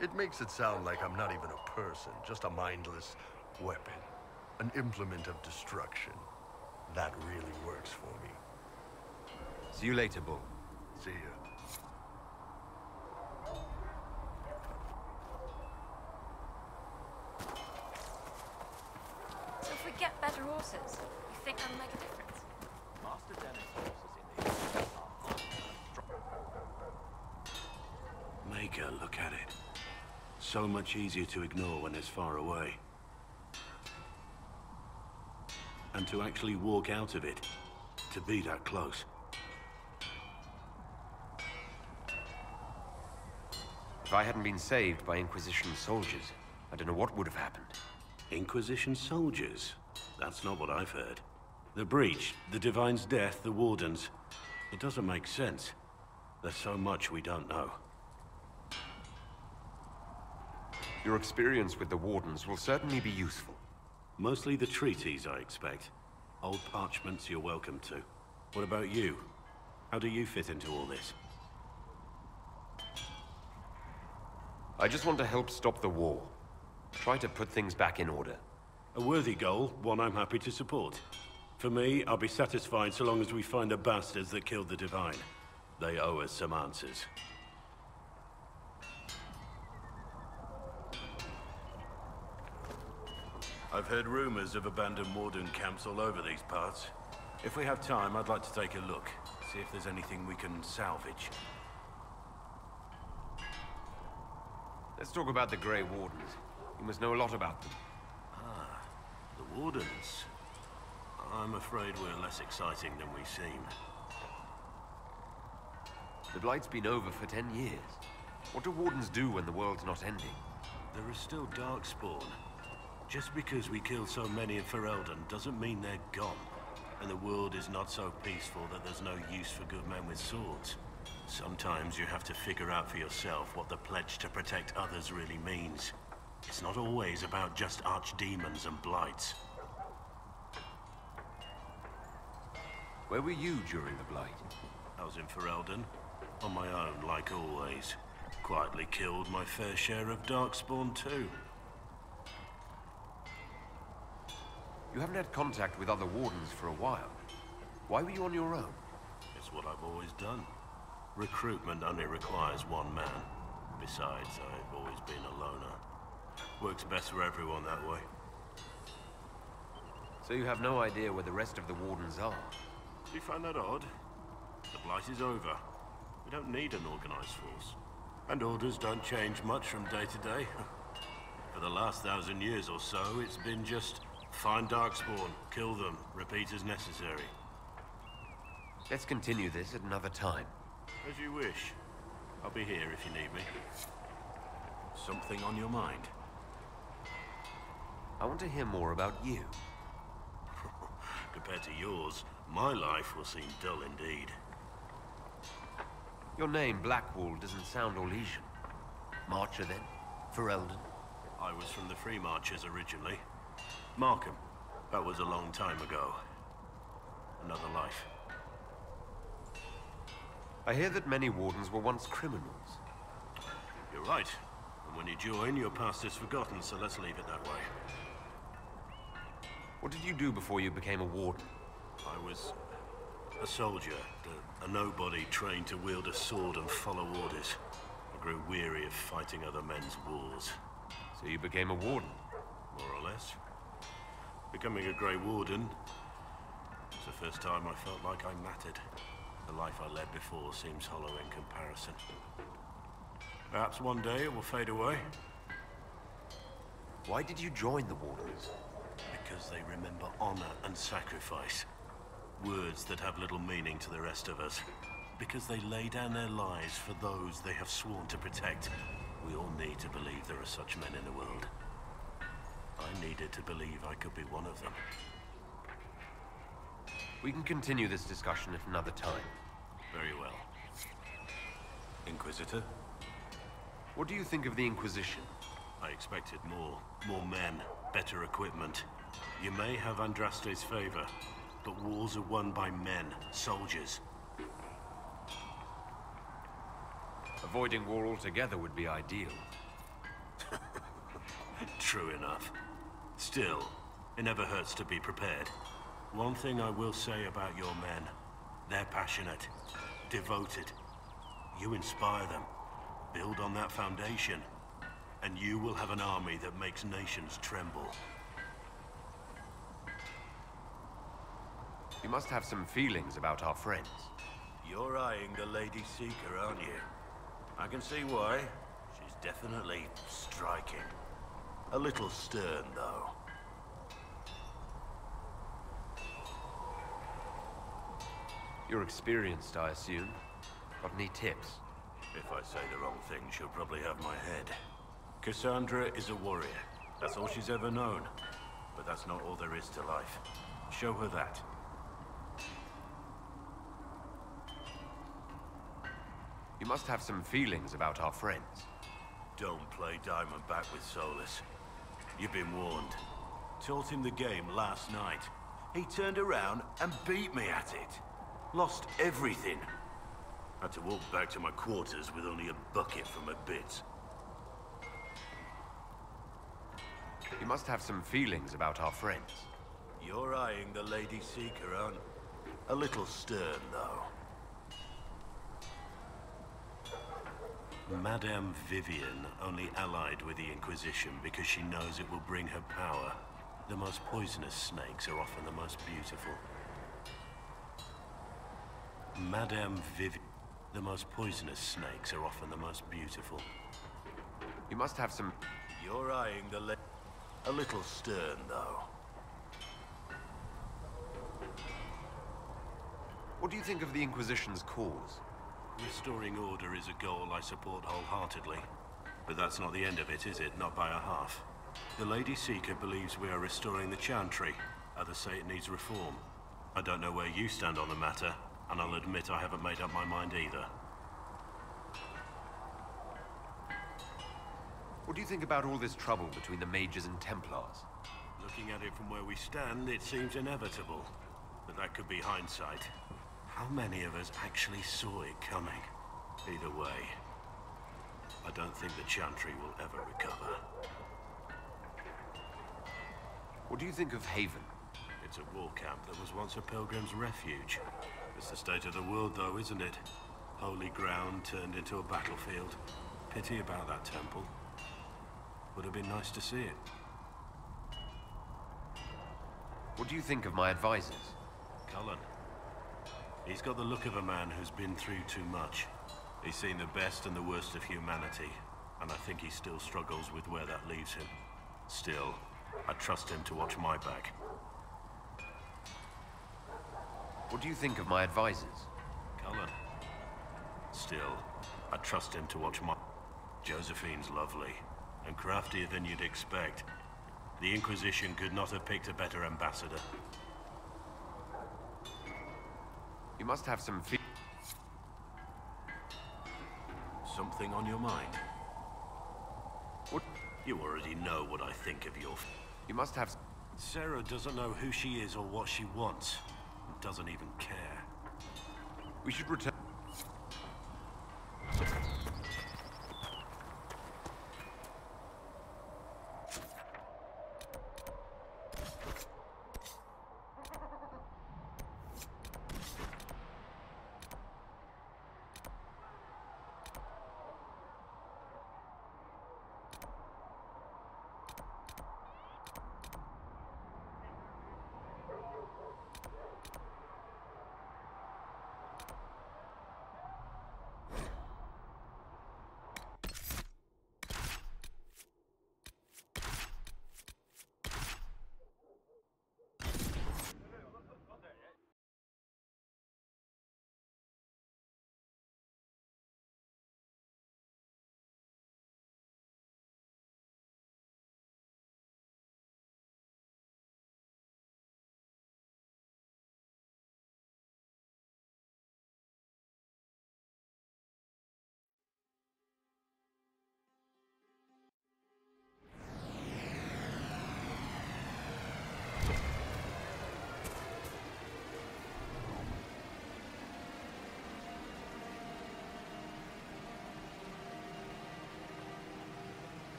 It makes it sound like I'm not even a person, just a mindless weapon. An implement of destruction. That really works for me. See you later, Bull. See ya. So if we get better horses, you think that'll make a difference? Master Dennis horses in the Maker, look at it. So much easier to ignore when it's far away. And to actually walk out of it, to be that close. If I hadn't been saved by Inquisition soldiers, I don't know what would have happened. Inquisition soldiers? That's not what I've heard. The Breach, the Divine's death, the Wardens. It doesn't make sense. There's so much we don't know. Your experience with the Wardens will certainly be useful. Mostly the treaties, I expect. Old parchments you're welcome to. What about you? How do you fit into all this? I just want to help stop the war. Try to put things back in order. A worthy goal, one I'm happy to support. For me, I'll be satisfied so long as we find the bastards that killed the Divine. They owe us some answers. I've heard rumors of abandoned Warden camps all over these parts. If we have time, I'd like to take a look. See if there's anything we can salvage. Let's talk about the Grey Wardens. You must know a lot about them. Ah, the Wardens. I'm afraid we're less exciting than we seem. The Blight's been over for 10 years. What do Wardens do when the world's not ending? There is still Darkspawn. Just because we kill so many in Ferelden doesn't mean they're gone. And the world is not so peaceful that there's no use for good men with swords. Sometimes you have to figure out for yourself what the pledge to protect others really means. It's not always about just archdemons and blights. Where were you during the Blight? I was in Ferelden, on my own like always. Quietly killed my fair share of Darkspawn too. You haven't had contact with other Wardens for a while. Why were you on your own? It's what I've always done. Recruitment only requires one man. Besides, I've always been a loner. Works best for everyone that way. So you have no idea where the rest of the Wardens are? Do you find that odd? The Blight is over. We don't need an organized force. And orders don't change much from day to day. For the last 1,000 years or so, it's been just find Darkspawn, kill them, repeat as necessary. Let's continue this at another time. As you wish. I'll be here if you need me. Something on your mind? I want to hear more about you. Compared to yours, my life will seem dull indeed. Your name, Blackwall, doesn't sound Orlesian. Marcher, then? Ferelden? I was from the Free Marchers originally. Markham. That was a long time ago. Another life. I hear that many Wardens were once criminals. You're right. And when you join, your past is forgotten, so let's leave it that way. What did you do before you became a Warden? I was a soldier, a nobody trained to wield a sword and follow orders. I grew weary of fighting other men's wars. So you became a Warden? More or less. Becoming a Grey Warden was the first time I felt like I mattered. The life I led before seems hollow in comparison. Perhaps one day it will fade away. Why did you join the Wardens? Because they remember honor and sacrifice. Words that have little meaning to the rest of us. Because they lay down their lives for those they have sworn to protect. We all need to believe there are such men in the world. I needed to believe I could be one of them. We can continue this discussion at another time. Very well. Inquisitor? What do you think of the Inquisition? I expected more. More men, better equipment. You may have Andraste's favor, but wars are won by men, soldiers. Avoiding war altogether would be ideal. True enough. Still, it never hurts to be prepared. One thing I will say about your men. They're passionate, devoted. You inspire them. Build on that foundation, and you will have an army that makes nations tremble. You must have some feelings about our friends. You're eyeing the Lady Seeker, aren't you? I can see why. She's definitely striking. A little stern, though. You're experienced, I assume. Got any tips? If I say the wrong thing, she'll probably have my head. Cassandra is a warrior. That's all she's ever known. But that's not all there is to life. Show her that. You must have some feelings about our friends. Don't play Diamondback with Solus. You've been warned. Taught him the game last night. He turned around and beat me at it. Lost everything. Had to walk back to my quarters with only a bucket for my bits. You must have some feelings about our friends. You're eyeing the Lady Seeker, aren't you? A little stern, though. Madame Vivian only allied with the Inquisition because she knows it will bring her power. The most poisonous snakes are often the most beautiful. Madame Vivian... The most poisonous snakes are often the most beautiful. You must have some... You're eyeing the... A little stern, though. What do you think of the Inquisition's cause? Restoring order is a goal I support wholeheartedly. But that's not the end of it, is it? Not by a half. The Lady Seeker believes we are restoring the Chantry. Others say it needs reform. I don't know where you stand on the matter, and I'll admit I haven't made up my mind either. What do you think about all this trouble between the Mages and Templars? Looking at it from where we stand, it seems inevitable. But that could be hindsight. How many of us actually saw it coming? Either way, I don't think the Chantry will ever recover. What do you think of Haven? It's a war camp that was once a pilgrim's refuge. It's the state of the world, though, isn't it? Holy ground turned into a battlefield. Pity about that temple. Would have been nice to see it. What do you think of my advisors? Cullen. He's got the look of a man who's been through too much. He's seen the best and the worst of humanity, and I think he still struggles with where that leaves him. Still, I trust him to watch my back. What do you think of my advisors? Cullen. Still, I trust him to watch my... Josephine's lovely, and craftier than you'd expect. The Inquisition could not have picked a better ambassador. You must have some Something on your mind? What? You already know what I think of your... You must have... Sarah doesn't know who she is or what she wants. And doesn't even care. We should return...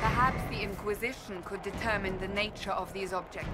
Perhaps the Inquisition could determine the nature of these objects.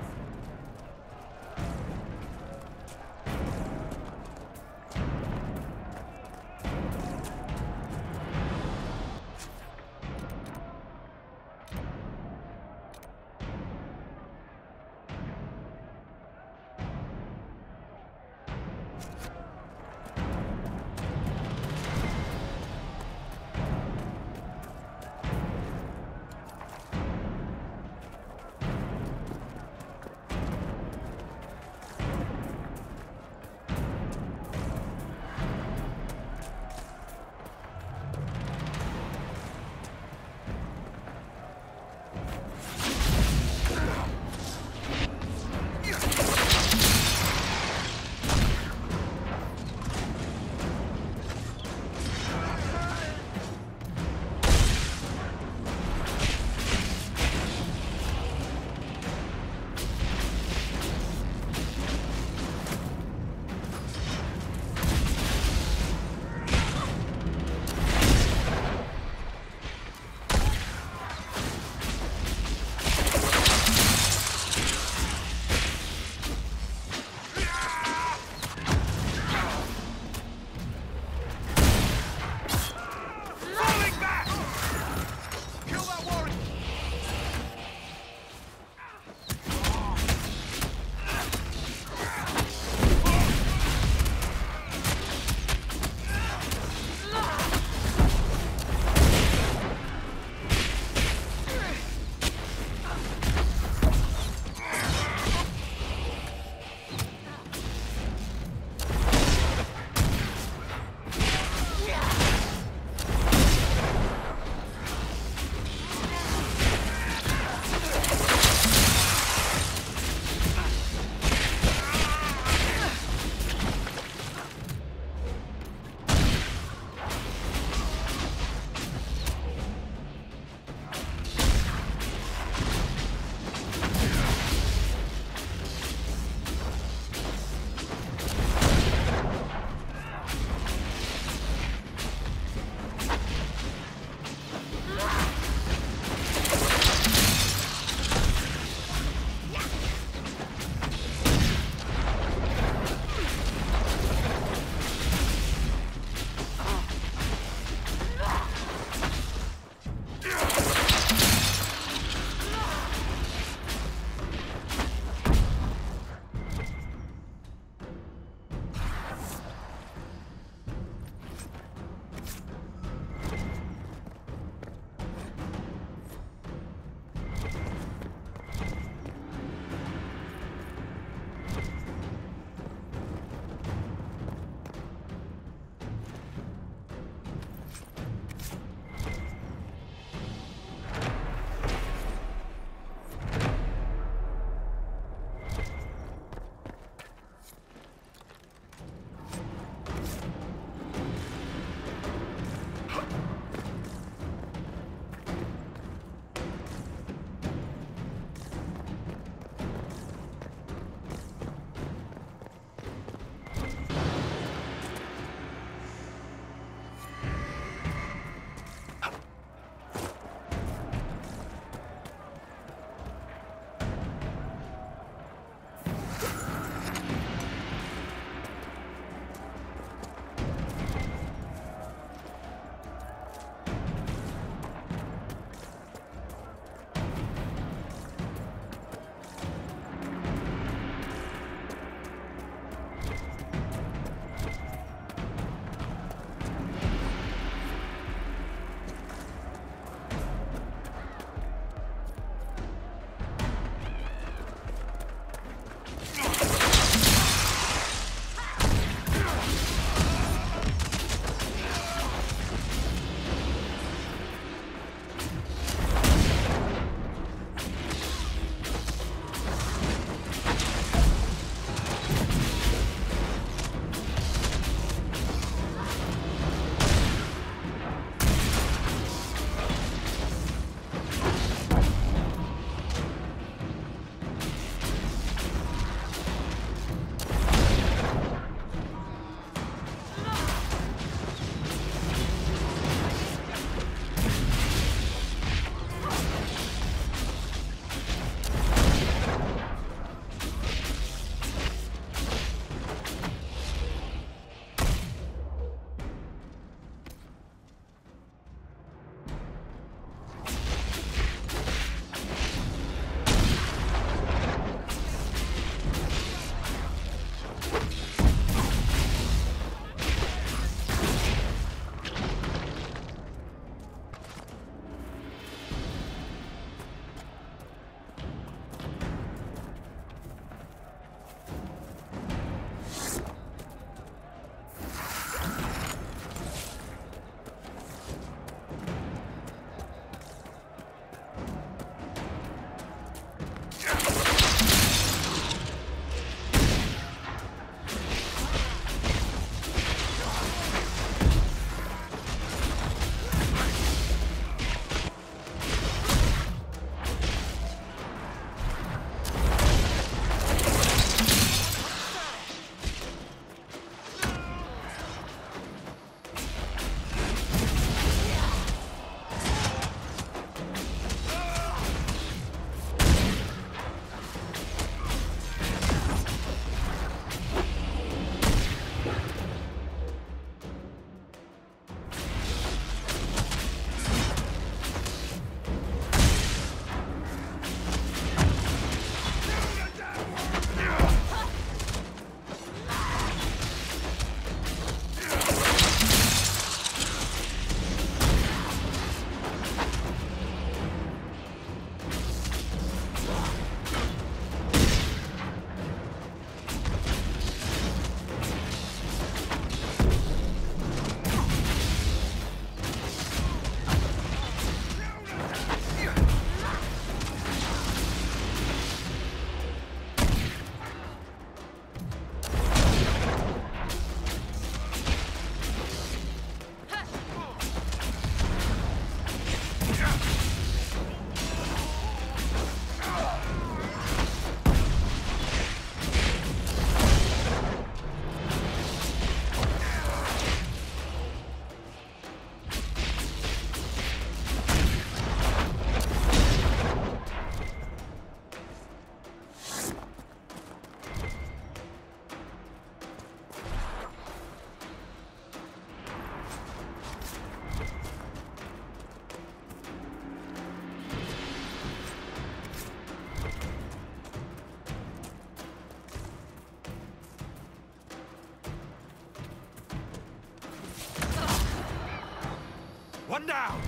down!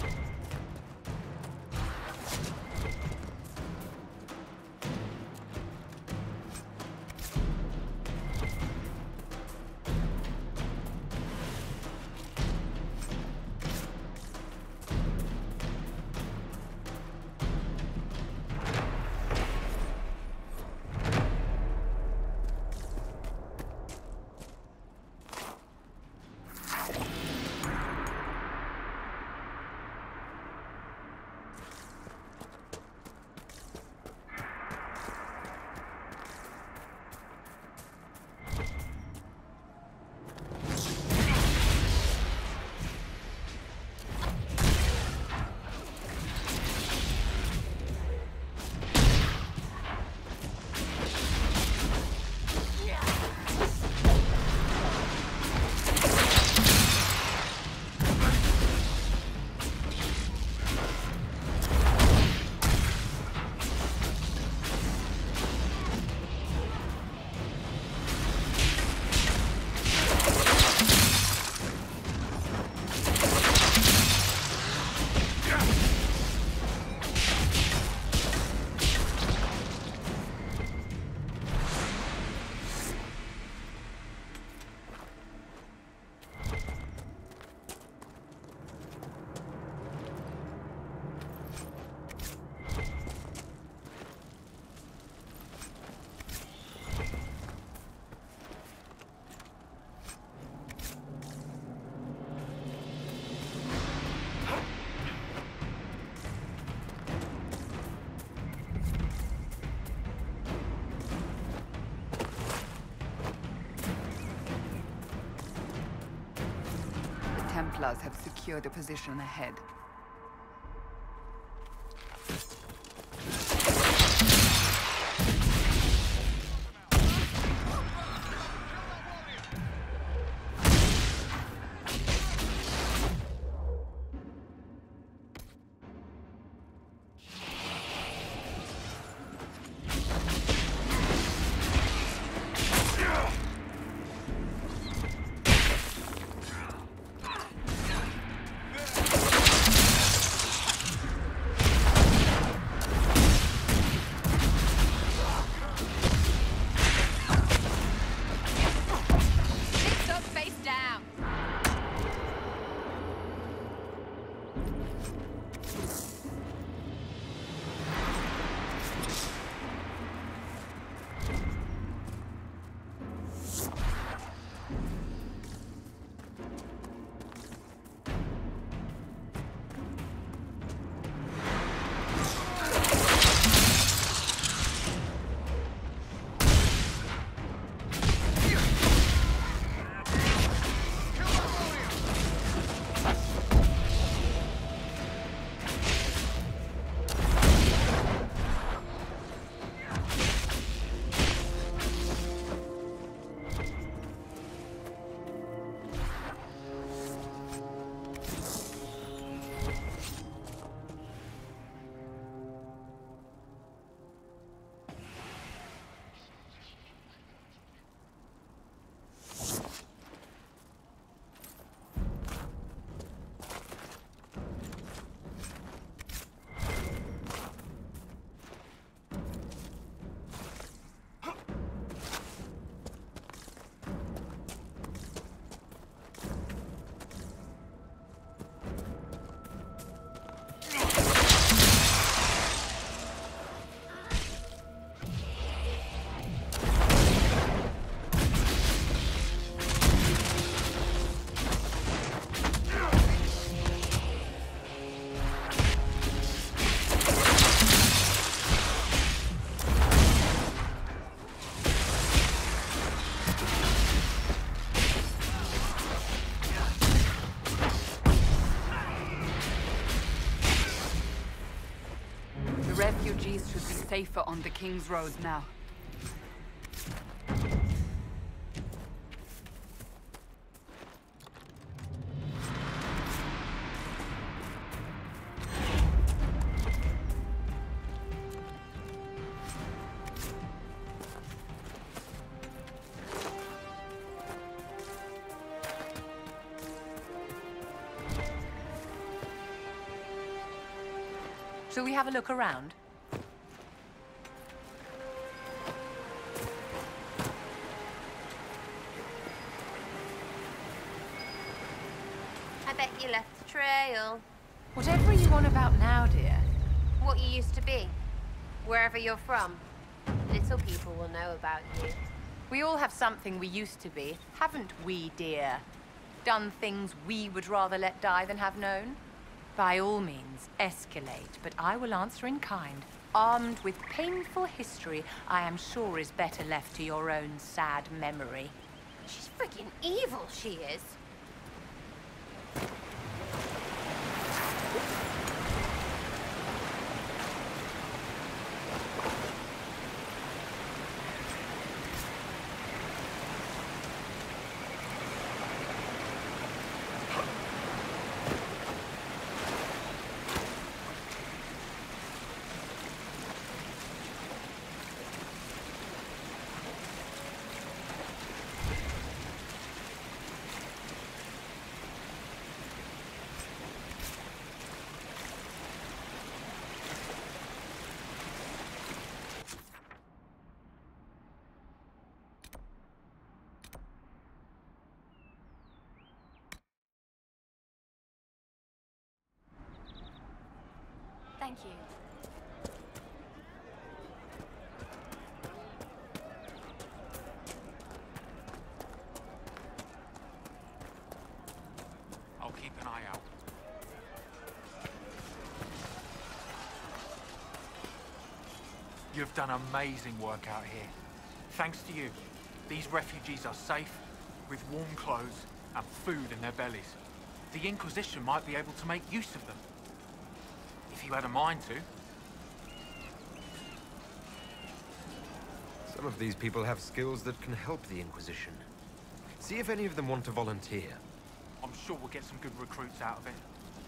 Templars have secured a position ahead. Refugees should be safer on the King's Road now. Shall we have a look around? I bet you left a trail. Whatever are you on about now, dear? What you used to be. Wherever you're from. Little people will know about you. We all have something we used to be, haven't we, dear? Done things we would rather let die than have known? By all means, escalate, but I will answer in kind. Armed with painful history, I am sure is better left to your own sad memory. She's freaking evil, she is. Thank you. I'll keep an eye out. You've done amazing work out here. Thanks to you, these refugees are safe, with warm clothes and food in their bellies. The Inquisition might be able to make use of them. If you had a mind to. Some of these people have skills that can help the Inquisition. See if any of them want to volunteer. I'm sure we'll get some good recruits out of it.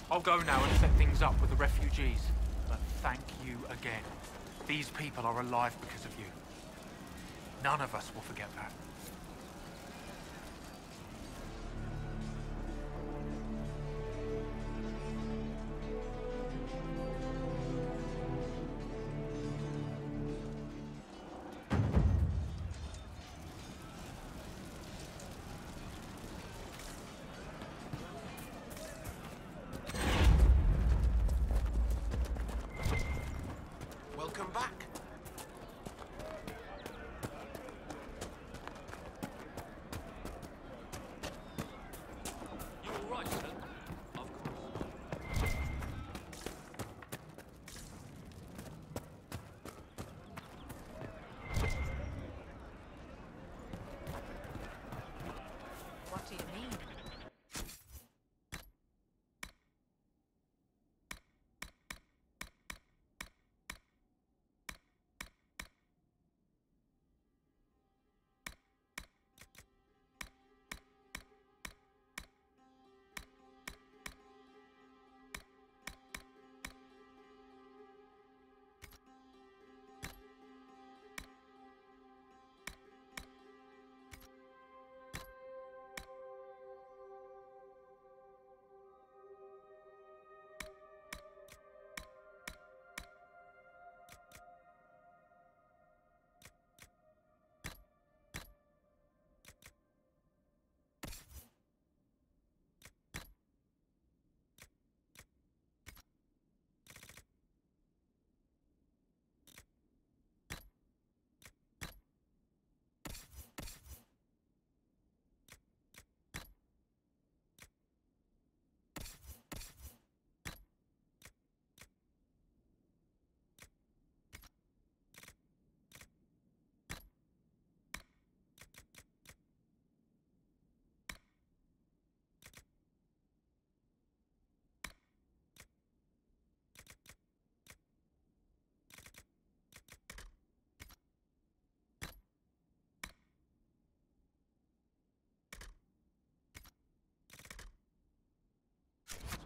I'll go now and set things up with the refugees. But thank you again. These people are alive because of you. None of us will forget that. Welcome back. You all right, sir? Of course. What do you mean?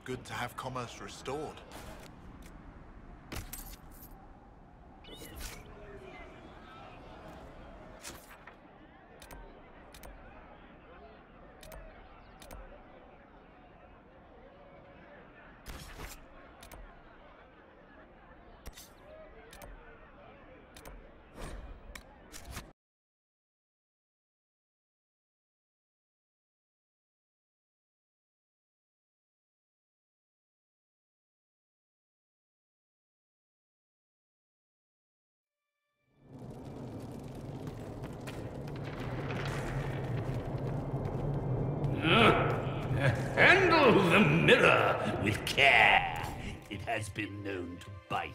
Good to have commerce restored. Handle the mirror with care. It has been known to bite.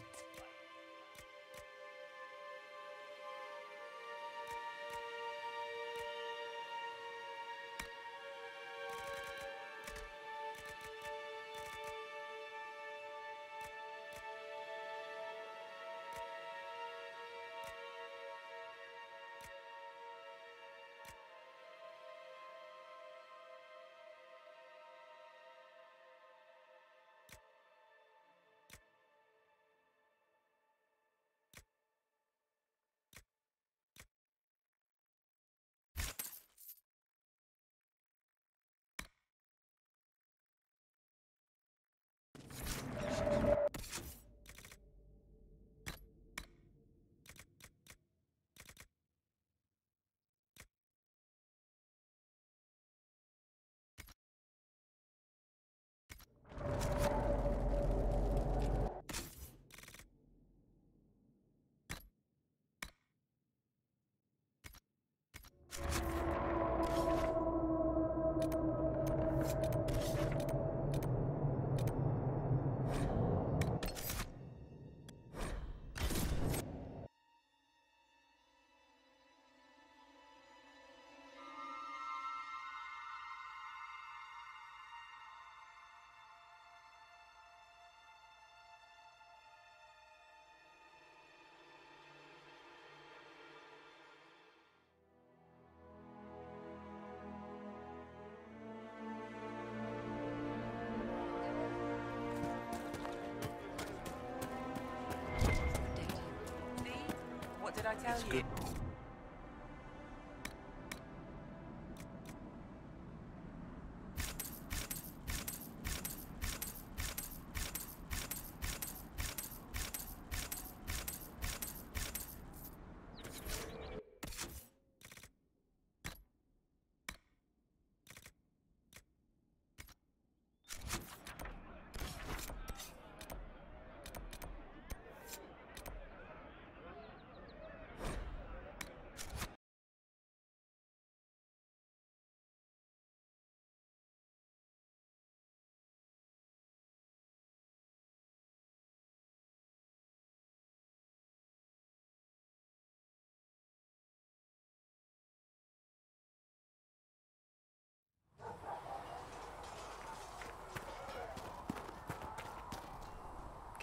What did I tell you? Good.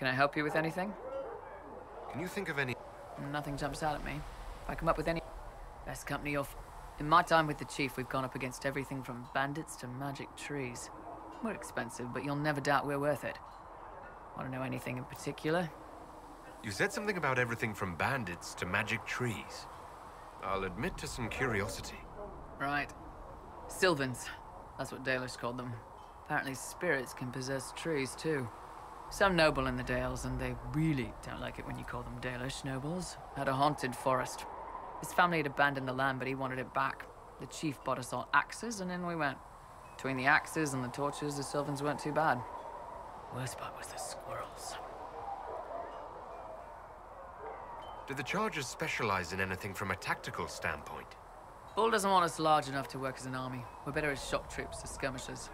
Can I help you with anything? Can you think of any... Nothing jumps out at me. If I come up with any... Best company off. In my time with the Chief, we've gone up against everything from bandits to magic trees. We're expensive, but you'll never doubt we're worth it. Want to know anything in particular? You said something about everything from bandits to magic trees. I'll admit to some curiosity. Right. Sylvans. That's what Dalish called them. Apparently spirits can possess trees, too. Some noble in the Dales, and they really don't like it when you call them Dalish nobles, had a haunted forest. His family had abandoned the land, but he wanted it back. The Chief bought us all axes, and in we went. Between the axes and the torches, the Sylvans weren't too bad. Worst part was the squirrels. Do the Chargers specialize in anything from a tactical standpoint? Bull doesn't want us large enough to work as an army. We're better as shock troops, as skirmishers.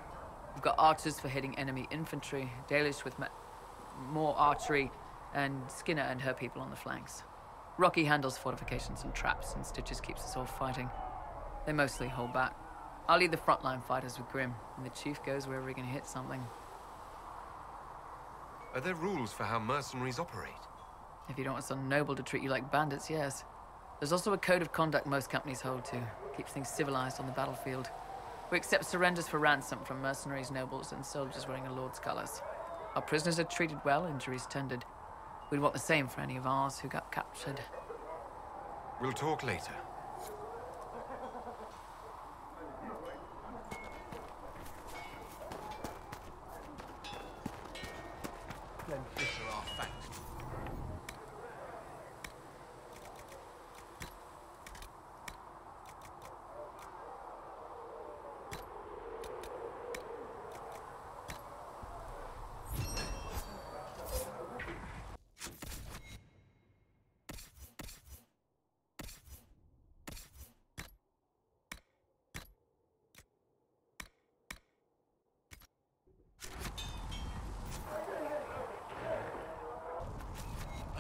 We've got archers for hitting enemy infantry, Dalish with more archery, and Skinner and her people on the flanks. Rocky handles fortifications and traps, and Stitches keeps us all fighting. They mostly hold back. I'll lead the frontline fighters with Grim, and the Chief goes wherever he can hit something. Are there rules for how mercenaries operate? If you don't want some noble to treat you like bandits, yes. There's also a code of conduct most companies hold to. Keeps things civilized on the battlefield. We accept surrenders for ransom from mercenaries, nobles, and soldiers wearing a lord's colors. Our prisoners are treated well, injuries tended. We'd want the same for any of ours who got captured. We'll talk later.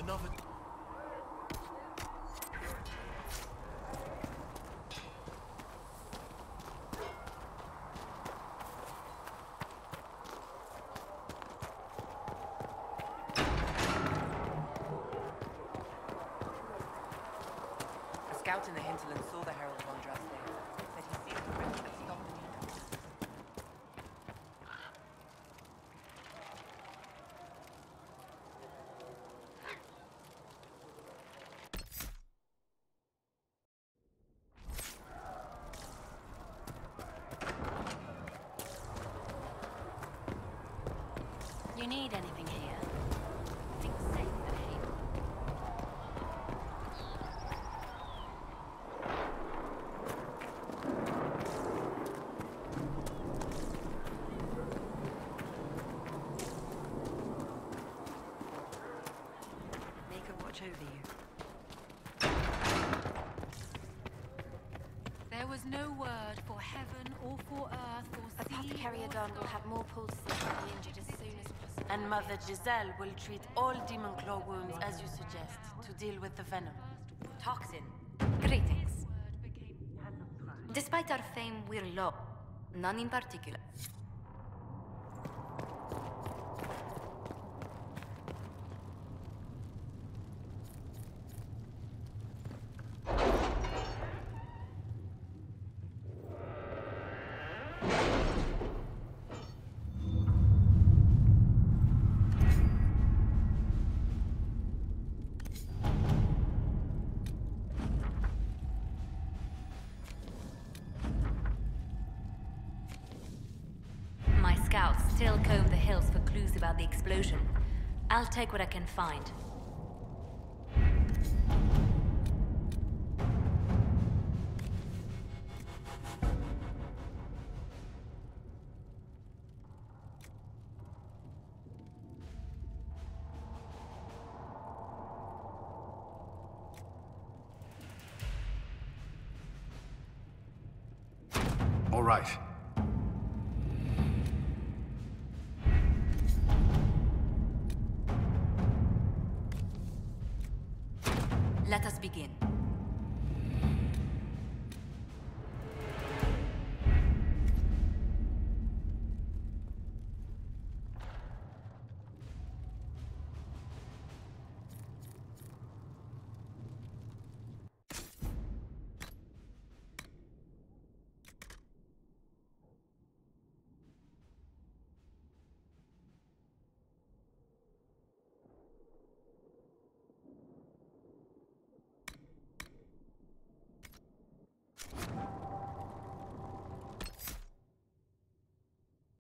another... A scout in the Hinterlands saw the Herald of Andraste. Said he sealed the rift that stopped the demons. You need anything here? Things safe but hey. Make her watch over you. There was no word for heaven or for earth or sea. Apothecary Adon will have more pulse than the injured as soon as possible. And Mother Giselle will treat all demon claw wounds as you suggest, to deal with the venom. Toxin. Greetings. Despite our fame, we're low. None in particular. My scouts still comb the hills for clues about the explosion. I'll take what I can find. All right. Let us begin.